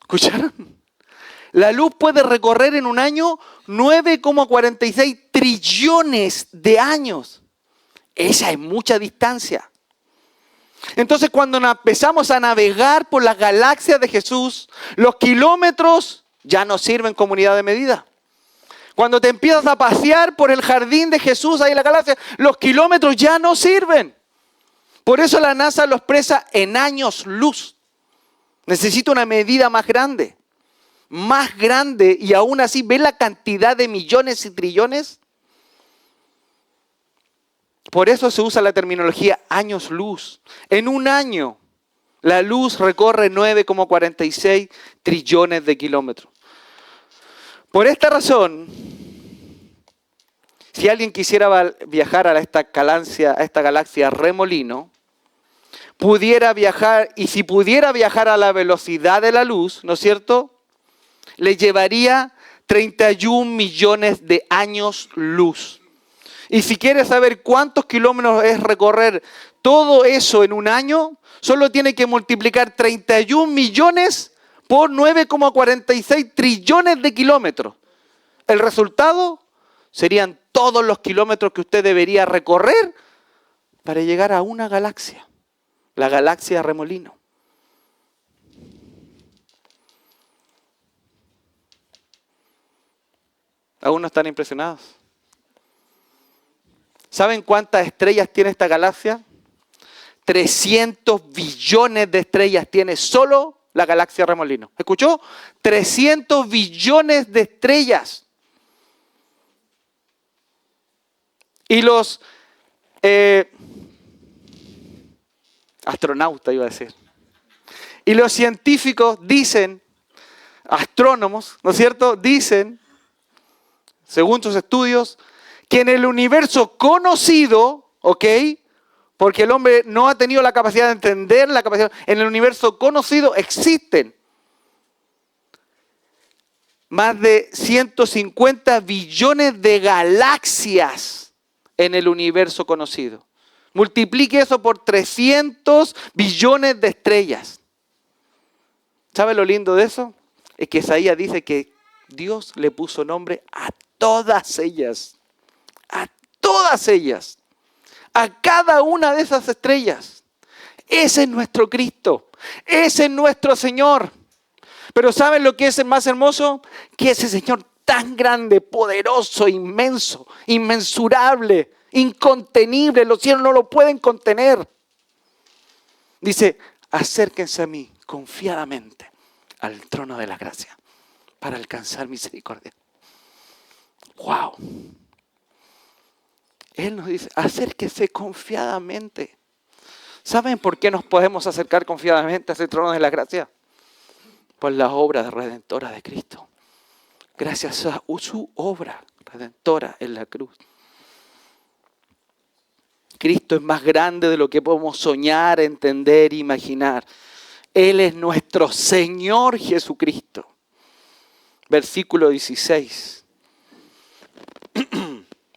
¿Escucharon? La luz puede recorrer en un año 9,46 trillones de años. Esa es mucha distancia. Entonces, cuando empezamos a navegar por las galaxias de Jesús, los kilómetros ya no sirven como unidad de medida. Cuando te empiezas a pasear por el jardín de Jesús ahí en la galaxia, los kilómetros ya no sirven. Por eso la NASA lo expresa en años luz. Necesita una medida más grande. Más grande, y aún así, ¿ven la cantidad de millones y trillones? Por eso se usa la terminología años luz. En un año, la luz recorre 9,46 trillones de kilómetros. Por esta razón, si alguien quisiera viajar a esta galaxia Remolino, pudiera viajar, y si pudiera viajar a la velocidad de la luz, ¿no es cierto?, le llevaría 31 millones de años luz. Y si quieres saber cuántos kilómetros es recorrer todo eso en un año, solo tiene que multiplicar 31 millones por 9,46 trillones de kilómetros. El resultado serían todos los kilómetros que usted debería recorrer para llegar a una galaxia, la galaxia Remolino. ¿Aún no están impresionados? ¿Saben cuántas estrellas tiene esta galaxia? 300 billones de estrellas tiene solo la galaxia Remolino. ¿Escuchó? 300 billones de estrellas. Y los astronautas, iba a decir. Y los científicos dicen, astrónomos, ¿no es cierto? Dicen, según sus estudios, que en el universo conocido, ¿ok? Porque el hombre no ha tenido la capacidad de entender la capacidad. En el universo conocido existen más de 150 billones de galaxias en el universo conocido. Multiplique eso por 300 billones de estrellas. ¿Sabe lo lindo de eso? Es que Isaías dice que Dios le puso nombre a todas ellas. A todas ellas. A cada una de esas estrellas. Ese es nuestro Cristo. Ese es nuestro Señor. Pero ¿saben lo que es el más hermoso? Que ese Señor tan grande, poderoso, inmenso, inmensurable, incontenible, los cielos no lo pueden contener. Dice, acérquense a mí confiadamente al trono de la gracia para alcanzar misericordia. ¡Wow! Él nos dice, acérquese confiadamente. ¿Saben por qué nos podemos acercar confiadamente a ese trono de la gracia? Por la obra redentora de Cristo. Gracias a su obra redentora en la cruz. Cristo es más grande de lo que podemos soñar, entender, imaginar. Él es nuestro Señor Jesucristo. Versículo 16.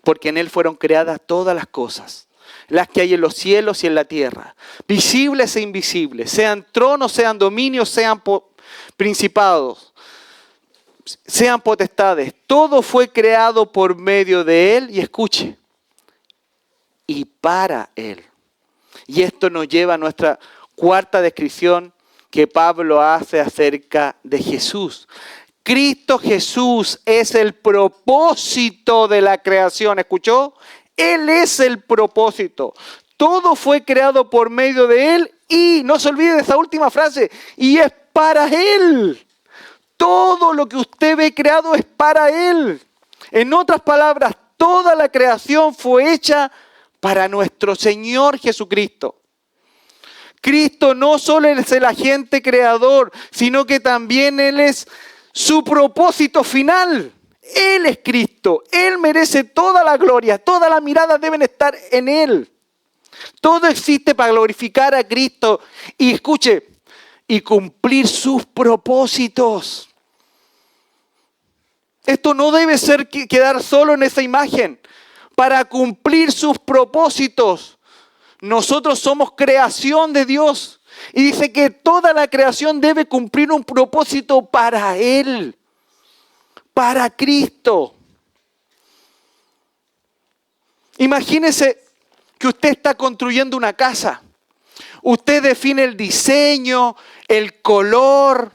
Porque en Él fueron creadas todas las cosas, las que hay en los cielos y en la tierra, visibles e invisibles, sean tronos, sean dominios, sean principados, sean potestades. Todo fue creado por medio de Él, y escuche, y para Él. Y esto nos lleva a nuestra cuarta descripción que Pablo hace acerca de Jesús. Cristo Jesús es el propósito de la creación. ¿Escuchó? Él es el propósito. Todo fue creado por medio de Él y, no se olvide de esa última frase, y es para Él. Todo lo que usted ve creado es para Él. En otras palabras, toda la creación fue hecha para nuestro Señor Jesucristo. Cristo no solo es el agente creador, sino que también Él es su propósito final. Él es Cristo. Él merece toda la gloria. Todas las miradas deben estar en Él. Todo existe para glorificar a Cristo. Y escuche, y cumplir sus propósitos. Esto no debe ser quedar solo en esa imagen. Para cumplir sus propósitos. Nosotros somos creación de Dios. Y dice que toda la creación debe cumplir un propósito para Él. Para Cristo. Imagínese que usted está construyendo una casa. Usted define el diseño, el color,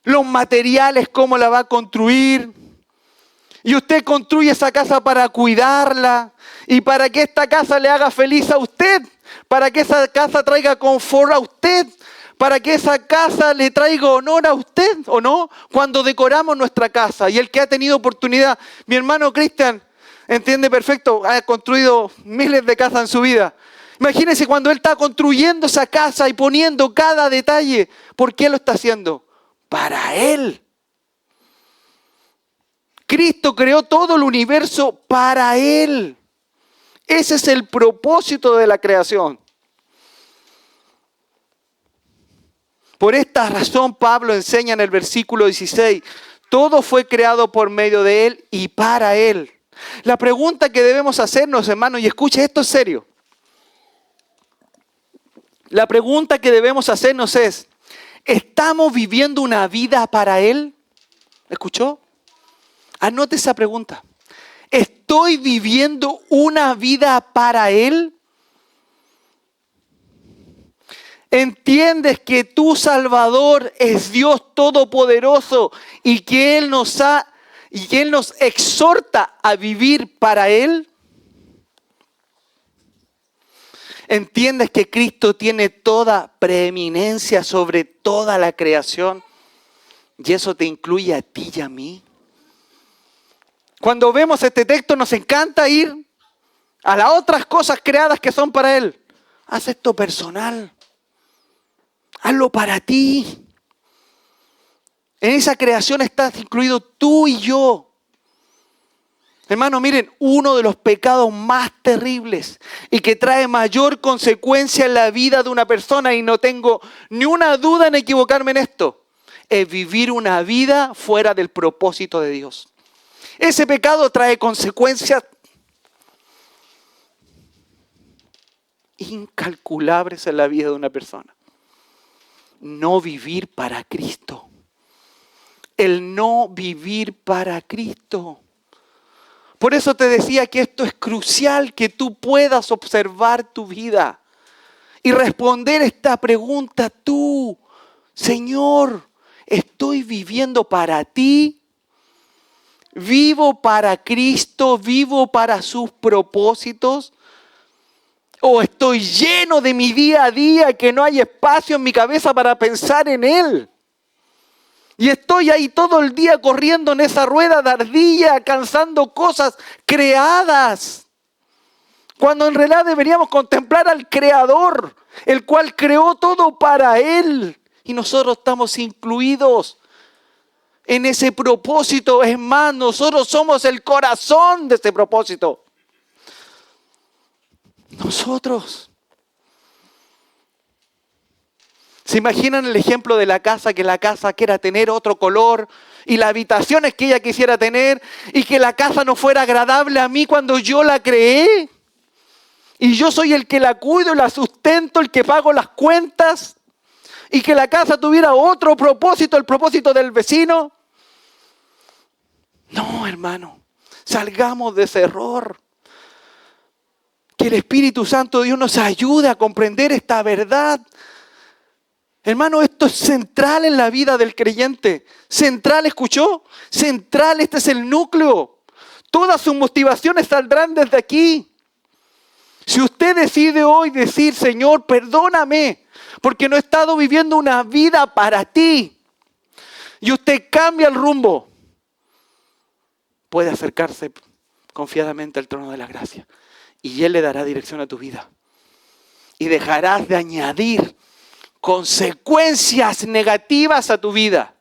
los materiales, cómo la va a construir. Y usted construye esa casa para cuidarla y para que esta casa le haga feliz a usted. Para que esa casa traiga confort a usted. Para que esa casa le traiga honor a usted, ¿o no? Cuando decoramos nuestra casa. Y el que ha tenido oportunidad, mi hermano Cristian, entiende perfecto, ha construido miles de casas en su vida. Imagínense cuando él está construyendo esa casa y poniendo cada detalle. ¿Por qué lo está haciendo? Para Él. Cristo creó todo el universo para Él. Ese es el propósito de la creación. Por esta razón Pablo enseña en el versículo 16, todo fue creado por medio de Él y para Él. La pregunta que debemos hacernos, hermanos, y escuche, esto es serio. La pregunta que debemos hacernos es, ¿estamos viviendo una vida para Él? ¿Escuchó? Anote esa pregunta. ¿Estoy viviendo una vida para Él? ¿Entiendes que tu Salvador es Dios Todopoderoso y que Él nos ha y Él nos exhorta a vivir para Él, ¿entiendes que Cristo tiene toda preeminencia sobre toda la creación? Y eso te incluye a ti y a mí. Cuando vemos este texto nos encanta ir a las otras cosas creadas que son para Él. Haz esto personal. Hazlo para ti. En esa creación estás incluido tú y yo. Hermano, miren, uno de los pecados más terribles y que trae mayor consecuencia en la vida de una persona, y no tengo ni una duda en equivocarme en esto, es vivir una vida fuera del propósito de Dios. Ese pecado trae consecuencias incalculables en la vida de una persona. No vivir para Cristo. El no vivir para Cristo. Por eso te decía que esto es crucial, que tú puedas observar tu vida y responder esta pregunta tú, Señor, ¿estoy viviendo para ti? ¿Vivo para Cristo? ¿Vivo para sus propósitos? ¿O estoy lleno de mi día a día que no hay espacio en mi cabeza para pensar en Él? Y estoy ahí todo el día corriendo en esa rueda de ardilla, alcanzando cosas creadas. Cuando en realidad deberíamos contemplar al Creador, el cual creó todo para Él. Y nosotros estamos incluidos en ese propósito. Es más, nosotros somos el corazón de ese propósito. Nosotros. ¿Se imaginan el ejemplo de la casa? Que la casa quiera tener otro color y las habitaciones que ella quisiera tener, y que la casa no fuera agradable a mí cuando yo la creé. Y yo soy el que la cuido, la sustento, el que pago las cuentas. Y que la casa tuviera otro propósito, el propósito del vecino. No, hermano, salgamos de ese error. Que el Espíritu Santo de Dios nos ayude a comprender esta verdad. Hermano, esto es central en la vida del creyente. Central, ¿escuchó? Central, este es el núcleo. Todas sus motivaciones saldrán desde aquí. Si usted decide hoy decir, Señor, perdóname, porque no he estado viviendo una vida para ti, y usted cambia el rumbo, puede acercarse confiadamente al trono de la gracia, y Él le dará dirección a tu vida. Y dejarás de añadir consecuencias negativas a tu vida.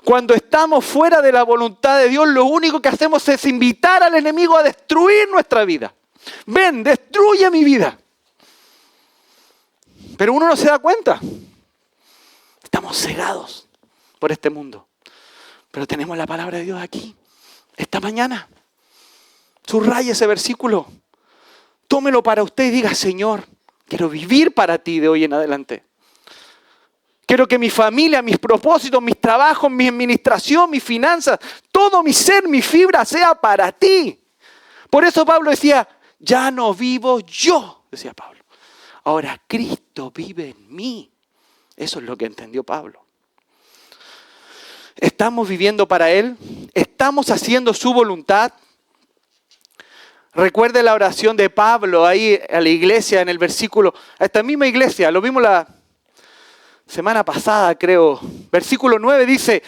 Cuando estamos fuera de la voluntad de Dios, lo único que hacemos es invitar al enemigo a destruir nuestra vida. Ven, destruye mi vida. Pero uno no se da cuenta. Estamos cegados por este mundo. Pero tenemos la palabra de Dios aquí, esta mañana. Subraya ese versículo. Tómelo para usted y diga, Señor, quiero vivir para ti de hoy en adelante. Quiero que mi familia, mis propósitos, mis trabajos, mi administración, mis finanzas, todo mi ser, mi fibra sea para ti. Por eso Pablo decía, ya no vivo yo, decía Pablo. Ahora Cristo vive en mí. Eso es lo que entendió Pablo. ¿Estamos viviendo para Él? ¿Estamos haciendo su voluntad? Recuerde la oración de Pablo ahí a la iglesia en el versículo, a esta misma iglesia, lo vimos la semana pasada, creo. Versículo 9 dice,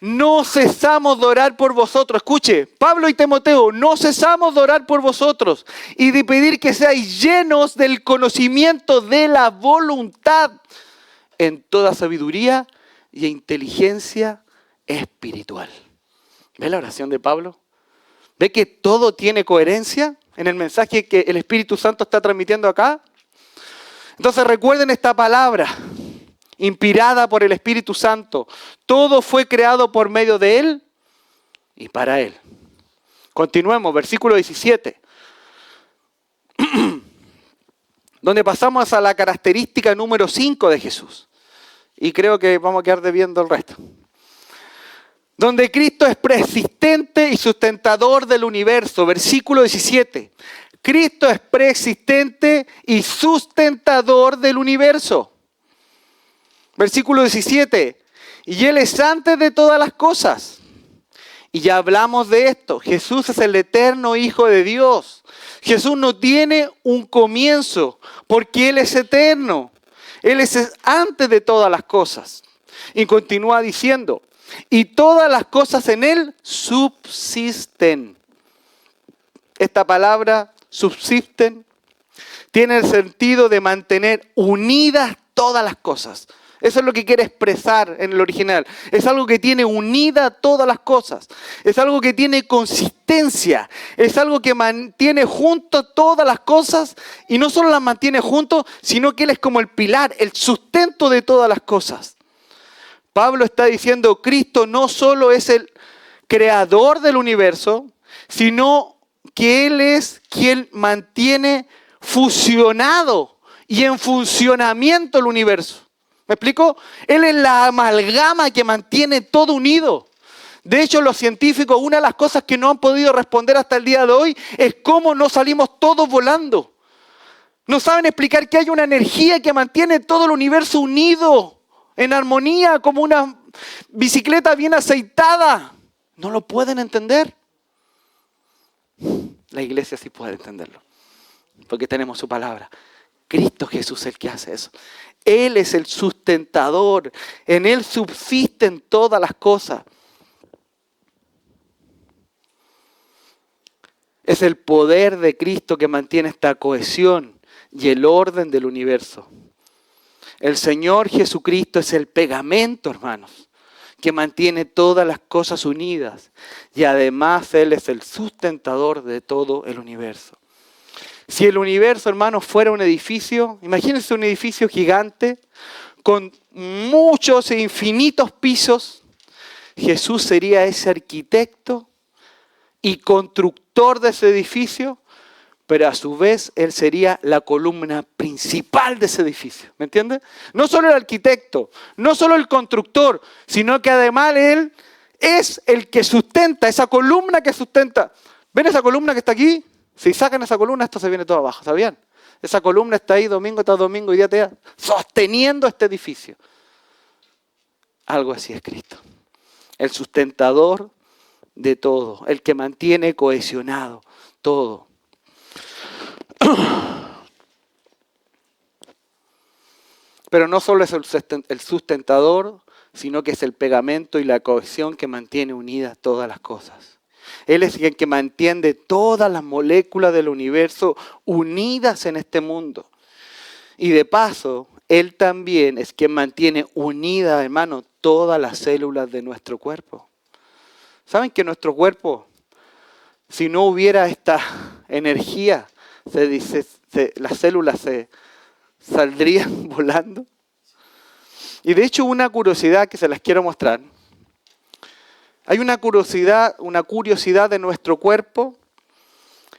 no cesamos de orar por vosotros. Escuche, Pablo y Timoteo, no cesamos de orar por vosotros y de pedir que seáis llenos del conocimiento de la voluntad en toda sabiduría y inteligencia espiritual. ¿Ve la oración de Pablo? ¿Ve que todo tiene coherencia en el mensaje que el Espíritu Santo está transmitiendo acá? Entonces recuerden esta palabra, inspirada por el Espíritu Santo. Todo fue creado por medio de Él y para Él. Continuemos, versículo 17. Donde pasamos a la característica número 5 de Jesús. Y creo que vamos a quedar debiendo el resto. Donde Cristo es preexistente y sustentador del universo. Versículo 17. Cristo es preexistente y sustentador del universo. Versículo 17. Y Él es antes de todas las cosas. Y ya hablamos de esto. Jesús es el eterno Hijo de Dios. Jesús no tiene un comienzo porque Él es eterno. Él es antes de todas las cosas. Y continúa diciendo, y todas las cosas en Él subsisten. Esta palabra, subsisten, tiene el sentido de mantener unidas todas las cosas. Eso es lo que quiere expresar en el original. Es algo que tiene unida todas las cosas. Es algo que tiene consistencia. Es algo que mantiene juntas todas las cosas. Y no solo las mantiene juntos, sino que Él es como el pilar, el sustento de todas las cosas. Pablo está diciendo, Cristo no solo es el creador del universo, sino que Él es quien mantiene fusionado y en funcionamiento el universo. ¿Me explico? Él es la amalgama que mantiene todo unido. De hecho, los científicos, una de las cosas que no han podido responder hasta el día de hoy es cómo no salimos todos volando. No saben explicar que hay una energía que mantiene todo el universo unido, en armonía, como una bicicleta bien aceitada. No lo pueden entender. La iglesia sí puede entenderlo, porque tenemos su palabra. Cristo Jesús es el que hace eso. Él es el sustentador. En Él subsisten todas las cosas. Es el poder de Cristo que mantiene esta cohesión y el orden del universo. El Señor Jesucristo es el pegamento, hermanos, que mantiene todas las cosas unidas. Y además Él es el sustentador de todo el universo. Si el universo, hermanos, fuera un edificio, imagínense un edificio gigante con muchos e infinitos pisos. Jesús sería ese arquitecto y constructor de ese edificio, pero a su vez Él sería la columna principal de ese edificio. ¿Me entiende? No solo el arquitecto, no solo el constructor, sino que además Él es el que sustenta, esa columna que sustenta. ¿Ven esa columna que está aquí? Si sacan esa columna, esto se viene todo abajo, ¿sabían? Esa columna está ahí domingo tras domingo y día tras día, sosteniendo este edificio. Algo así es Cristo. El sustentador de todo, el que mantiene cohesionado todo. Pero no solo es el sustentador, sino que es el pegamento y la cohesión que mantiene unidas todas las cosas. Él es el que mantiene todas las moléculas del universo unidas en este mundo. Y de paso, Él también es quien mantiene unidas, hermano, todas las células de nuestro cuerpo. ¿Saben que nuestro cuerpo, si no hubiera esta energía, las células se saldrían volando? Y de hecho, una curiosidad que se las quiero mostrar. Hay una curiosidad de nuestro cuerpo,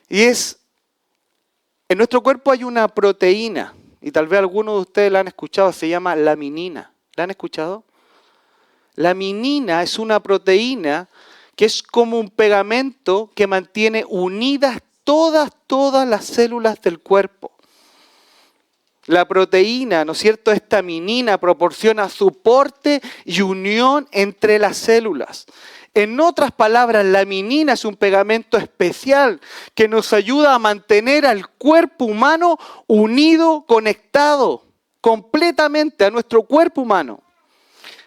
y es, en nuestro cuerpo hay una proteína, y tal vez algunos de ustedes la han escuchado, se llama laminina. ¿La han escuchado? Laminina es una proteína que es como un pegamento que mantiene unidas todas las células del cuerpo. La proteína, ¿no es cierto? Esta minina proporciona soporte y unión entre las células. En otras palabras, la minina es un pegamento especial que nos ayuda a mantener al cuerpo humano unido, conectado completamente a nuestro cuerpo humano.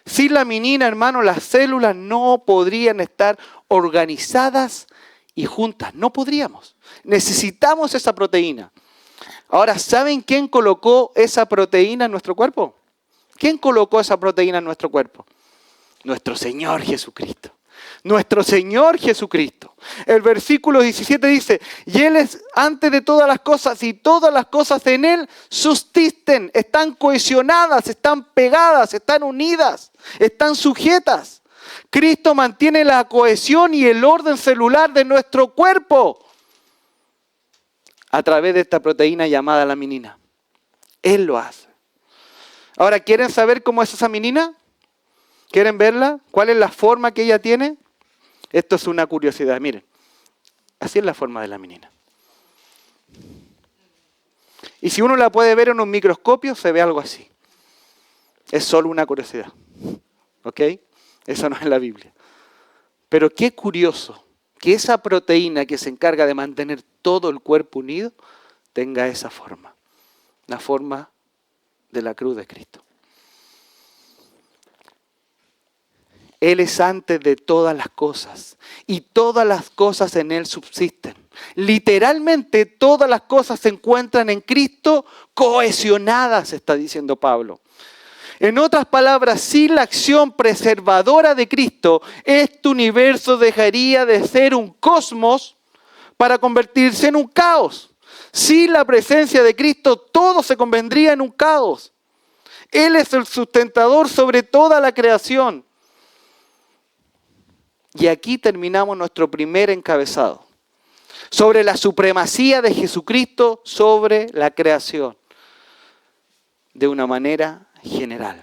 Sin la minina, hermano, las células no podrían estar organizadas y juntas. No podríamos. Necesitamos esa proteína. Ahora, ¿saben quién colocó esa proteína en nuestro cuerpo? ¿Quién colocó esa proteína en nuestro cuerpo? Nuestro Señor Jesucristo. Nuestro Señor Jesucristo. El versículo 17 dice, y Él es antes de todas las cosas, y todas las cosas en Él subsisten, están cohesionadas, están pegadas, están unidas, están sujetas. Cristo mantiene la cohesión y el orden celular de nuestro cuerpo a través de esta proteína llamada laminina. Él lo hace. Ahora, ¿quieren saber cómo es esa minina? ¿Quieren verla? ¿Cuál es la forma que ella tiene? Esto es una curiosidad, miren. Así es la forma de la minina. Y si uno la puede ver en un microscopio, se ve algo así. Es solo una curiosidad. ¿Ok? Eso no es la Biblia. Pero qué curioso que esa proteína que se encarga de mantener todo el cuerpo unido tenga esa forma, la forma de la cruz de Cristo. Él es antes de todas las cosas y todas las cosas en Él subsisten. Literalmente todas las cosas se encuentran en Cristo cohesionadas, está diciendo Pablo. En otras palabras, sin la acción preservadora de Cristo, este universo dejaría de ser un cosmos para convertirse en un caos. Sin la presencia de Cristo, todo se convendría en un caos. Él es el sustentador sobre toda la creación. Y aquí terminamos nuestro primer encabezado, sobre la supremacía de Jesucristo sobre la creación, de una manera general.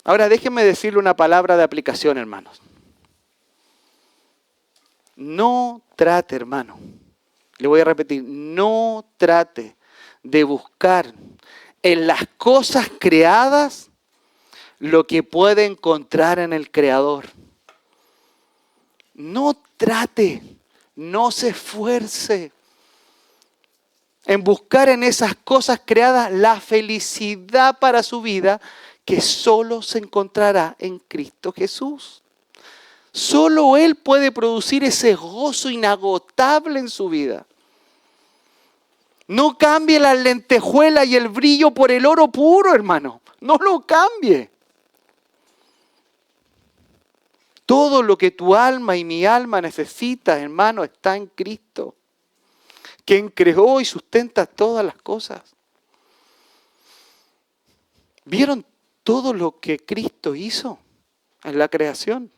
Ahora déjenme decirle una palabra de aplicación, hermanos. No trate, hermano, le voy a repetir, no trate de buscar en las cosas creadas lo que puede encontrar en el Creador. No trate, no se esfuerce en buscar en esas cosas creadas la felicidad para su vida que solo se encontrará en Cristo Jesús. Solo Él puede producir ese gozo inagotable en su vida. No cambie las lentejuelas y el brillo por el oro puro, hermano. No lo cambie. Todo lo que tu alma y mi alma necesita, hermano, está en Cristo, quien creó y sustenta todas las cosas. ¿Vieron todo lo que Cristo hizo en la creación?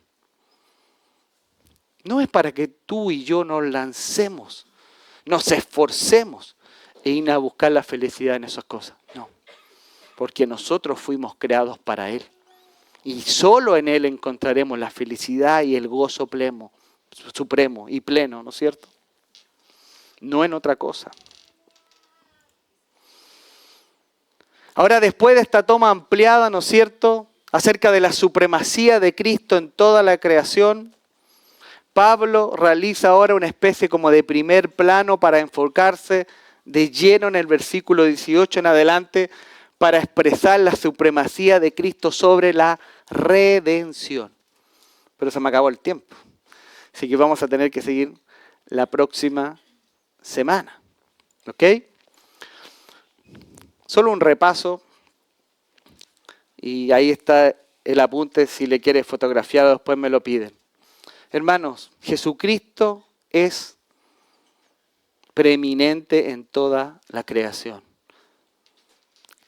No es para que tú y yo nos lancemos, nos esforcemos e ir a buscar la felicidad en esas cosas. No, porque nosotros fuimos creados para Él. Y solo en Él encontraremos la felicidad y el gozo supremo y pleno, ¿no es cierto? No en otra cosa. Ahora, después de esta toma ampliada, ¿no es cierto?, acerca de la supremacía de Cristo en toda la creación, Pablo realiza ahora una especie como de primer plano para enfocarse de lleno en el versículo 18 en adelante para expresar la supremacía de Cristo sobre la redención. Pero se me acabó el tiempo. Así que vamos a tener que seguir la próxima semana. ¿Ok? Solo un repaso. Y ahí está el apunte. Si le quieres fotografiar, después me lo piden. Hermanos, Jesucristo es preeminente en toda la creación.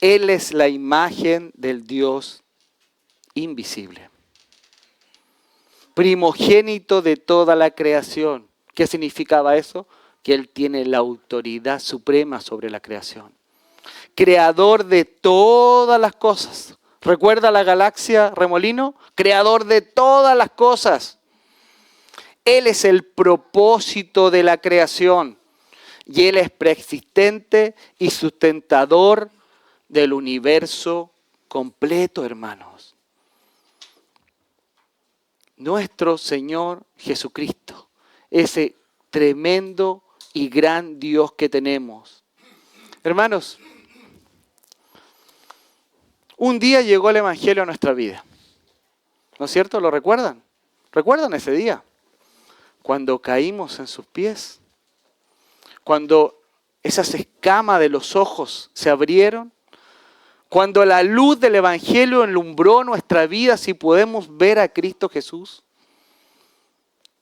Él es la imagen del Dios invisible. Primogénito de toda la creación. ¿Qué significaba eso? Que Él tiene la autoridad suprema sobre la creación. Creador de todas las cosas. ¿Recuerda la galaxia Remolino? Creador de todas las cosas. Él es el propósito de la creación. Y Él es preexistente y sustentador del universo completo, hermanos. Nuestro Señor Jesucristo, ese tremendo y gran Dios que tenemos. Hermanos, un día llegó el Evangelio a nuestra vida. ¿No es cierto? ¿Lo recuerdan? ¿Recuerdan ese día? Cuando caímos en sus pies. Cuando esas escamas de los ojos se abrieron. Cuando la luz del Evangelio enlumbró nuestra vida, si podemos ver a Cristo Jesús.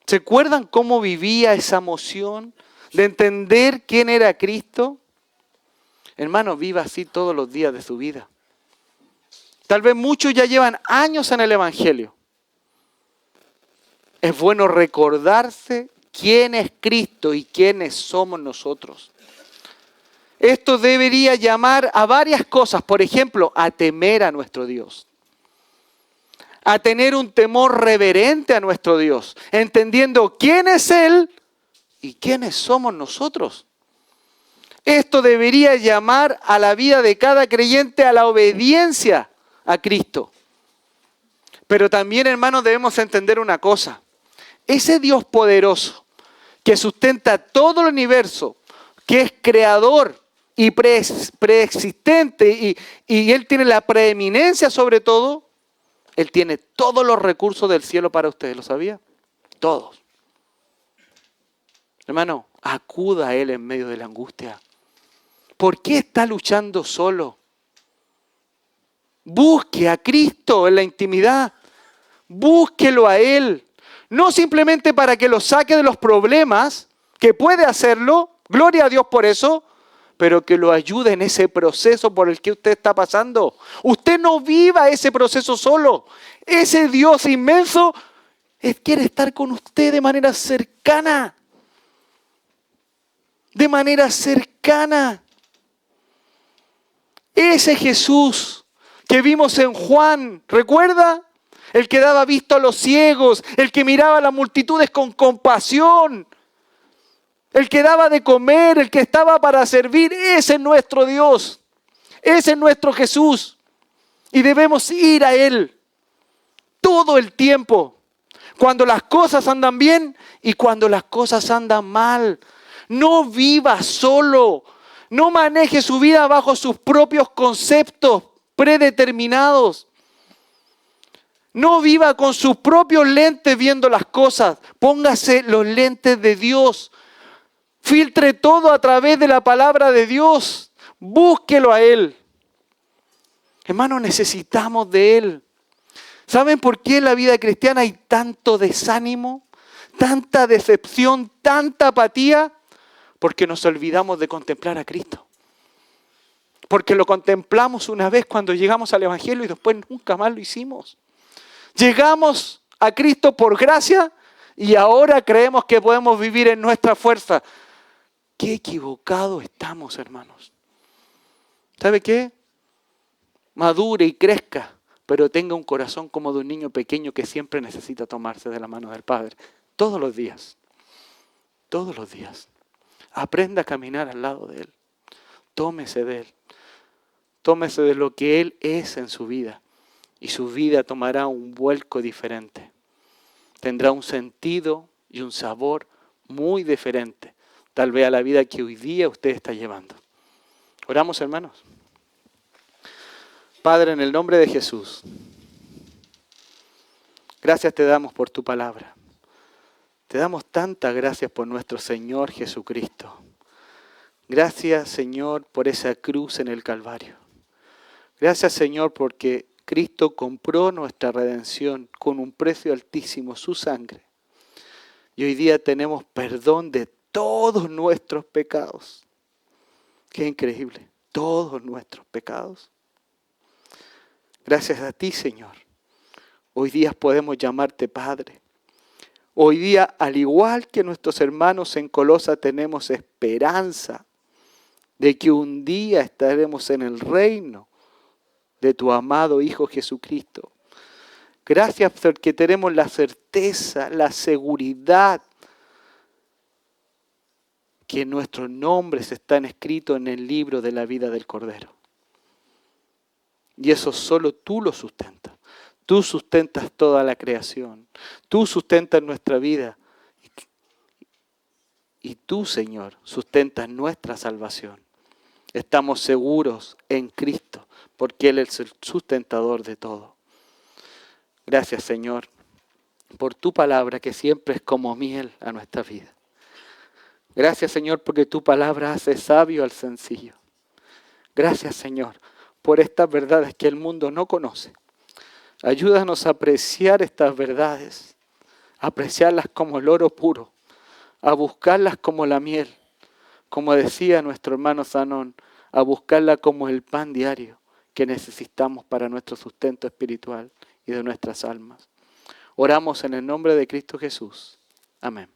¿Se acuerdan cómo vivía esa emoción de entender quién era Cristo? Hermano, viva así todos los días de su vida. Tal vez muchos ya llevan años en el Evangelio. Es bueno recordarse quién es Cristo y quiénes somos nosotros. Esto debería llamar a varias cosas. Por ejemplo, a temer a nuestro Dios. A tener un temor reverente a nuestro Dios. Entendiendo quién es Él y quiénes somos nosotros. Esto debería llamar a la vida de cada creyente a la obediencia a Cristo. Pero también, hermanos, debemos entender una cosa. Ese Dios poderoso que sustenta todo el universo, que es creador y preexistente y Él tiene la preeminencia sobre todo, Él tiene todos los recursos del cielo para ustedes. ¿Lo sabía? Todos. Hermano, acuda a Él en medio de la angustia. ¿Por qué está luchando solo? Busque a Cristo en la intimidad. Búsquelo a Él. No simplemente para que lo saque de los problemas, que puede hacerlo, gloria a Dios por eso, pero que lo ayude en ese proceso por el que usted está pasando. Usted no viva ese proceso solo. Ese Dios inmenso quiere estar con usted de manera cercana. De manera cercana. Ese Jesús que vimos en Juan, ¿recuerda? El que daba vista a los ciegos, el que miraba a las multitudes con compasión, el que daba de comer, el que estaba para servir. Ese es nuestro Dios, ese es nuestro Jesús. Y debemos ir a Él todo el tiempo, cuando las cosas andan bien y cuando las cosas andan mal. No viva solo, no maneje su vida bajo sus propios conceptos predeterminados. No viva con sus propios lentes viendo las cosas. Póngase los lentes de Dios. Filtre todo a través de la palabra de Dios. Búsquelo a Él. Hermanos, necesitamos de Él. ¿Saben por qué en la vida cristiana hay tanto desánimo, tanta decepción, tanta apatía? Porque nos olvidamos de contemplar a Cristo. Porque lo contemplamos una vez cuando llegamos al Evangelio y después nunca más lo hicimos. Llegamos a Cristo por gracia y ahora creemos que podemos vivir en nuestra fuerza. Qué equivocados estamos, hermanos. ¿Sabe qué? Madure y crezca, pero tenga un corazón como de un niño pequeño que siempre necesita tomarse de la mano del Padre. Todos los días. Todos los días. Aprenda a caminar al lado de Él. Tómese de Él. Tómese de lo que Él es en su vida. Y su vida tomará un vuelco diferente. Tendrá un sentido y un sabor muy diferente. Tal vez a la vida que hoy día usted está llevando. Oramos, hermanos. Padre, en el nombre de Jesús, gracias te damos por tu palabra. Te damos tantas gracias por nuestro Señor Jesucristo. Gracias, Señor, por esa cruz en el Calvario. Gracias, Señor, porque Cristo compró nuestra redención con un precio altísimo, su sangre. Y hoy día tenemos perdón de todos nuestros pecados. Qué increíble, todos nuestros pecados. Gracias a ti, Señor. Hoy día podemos llamarte Padre. Hoy día, al igual que nuestros hermanos en Colosa, tenemos esperanza de que un día estaremos en el reino de tu amado Hijo Jesucristo. Gracias porque tenemos la certeza, la seguridad que nuestros nombres están escritos en el libro de la vida del Cordero. Y eso solo tú lo sustentas. Tú sustentas toda la creación. Tú sustentas nuestra vida. Y tú, Señor, sustentas nuestra salvación. Estamos seguros en Cristo, porque Él es el sustentador de todo. Gracias, Señor, por tu palabra que siempre es como miel a nuestra vida. Gracias, Señor, porque tu palabra hace sabio al sencillo. Gracias, Señor, por estas verdades que el mundo no conoce. Ayúdanos a apreciar estas verdades, a apreciarlas como el oro puro, a buscarlas como la miel, como decía nuestro hermano Zanón, a buscarla como el pan diario que necesitamos para nuestro sustento espiritual y de nuestras almas. Oramos en el nombre de Cristo Jesús. Amén.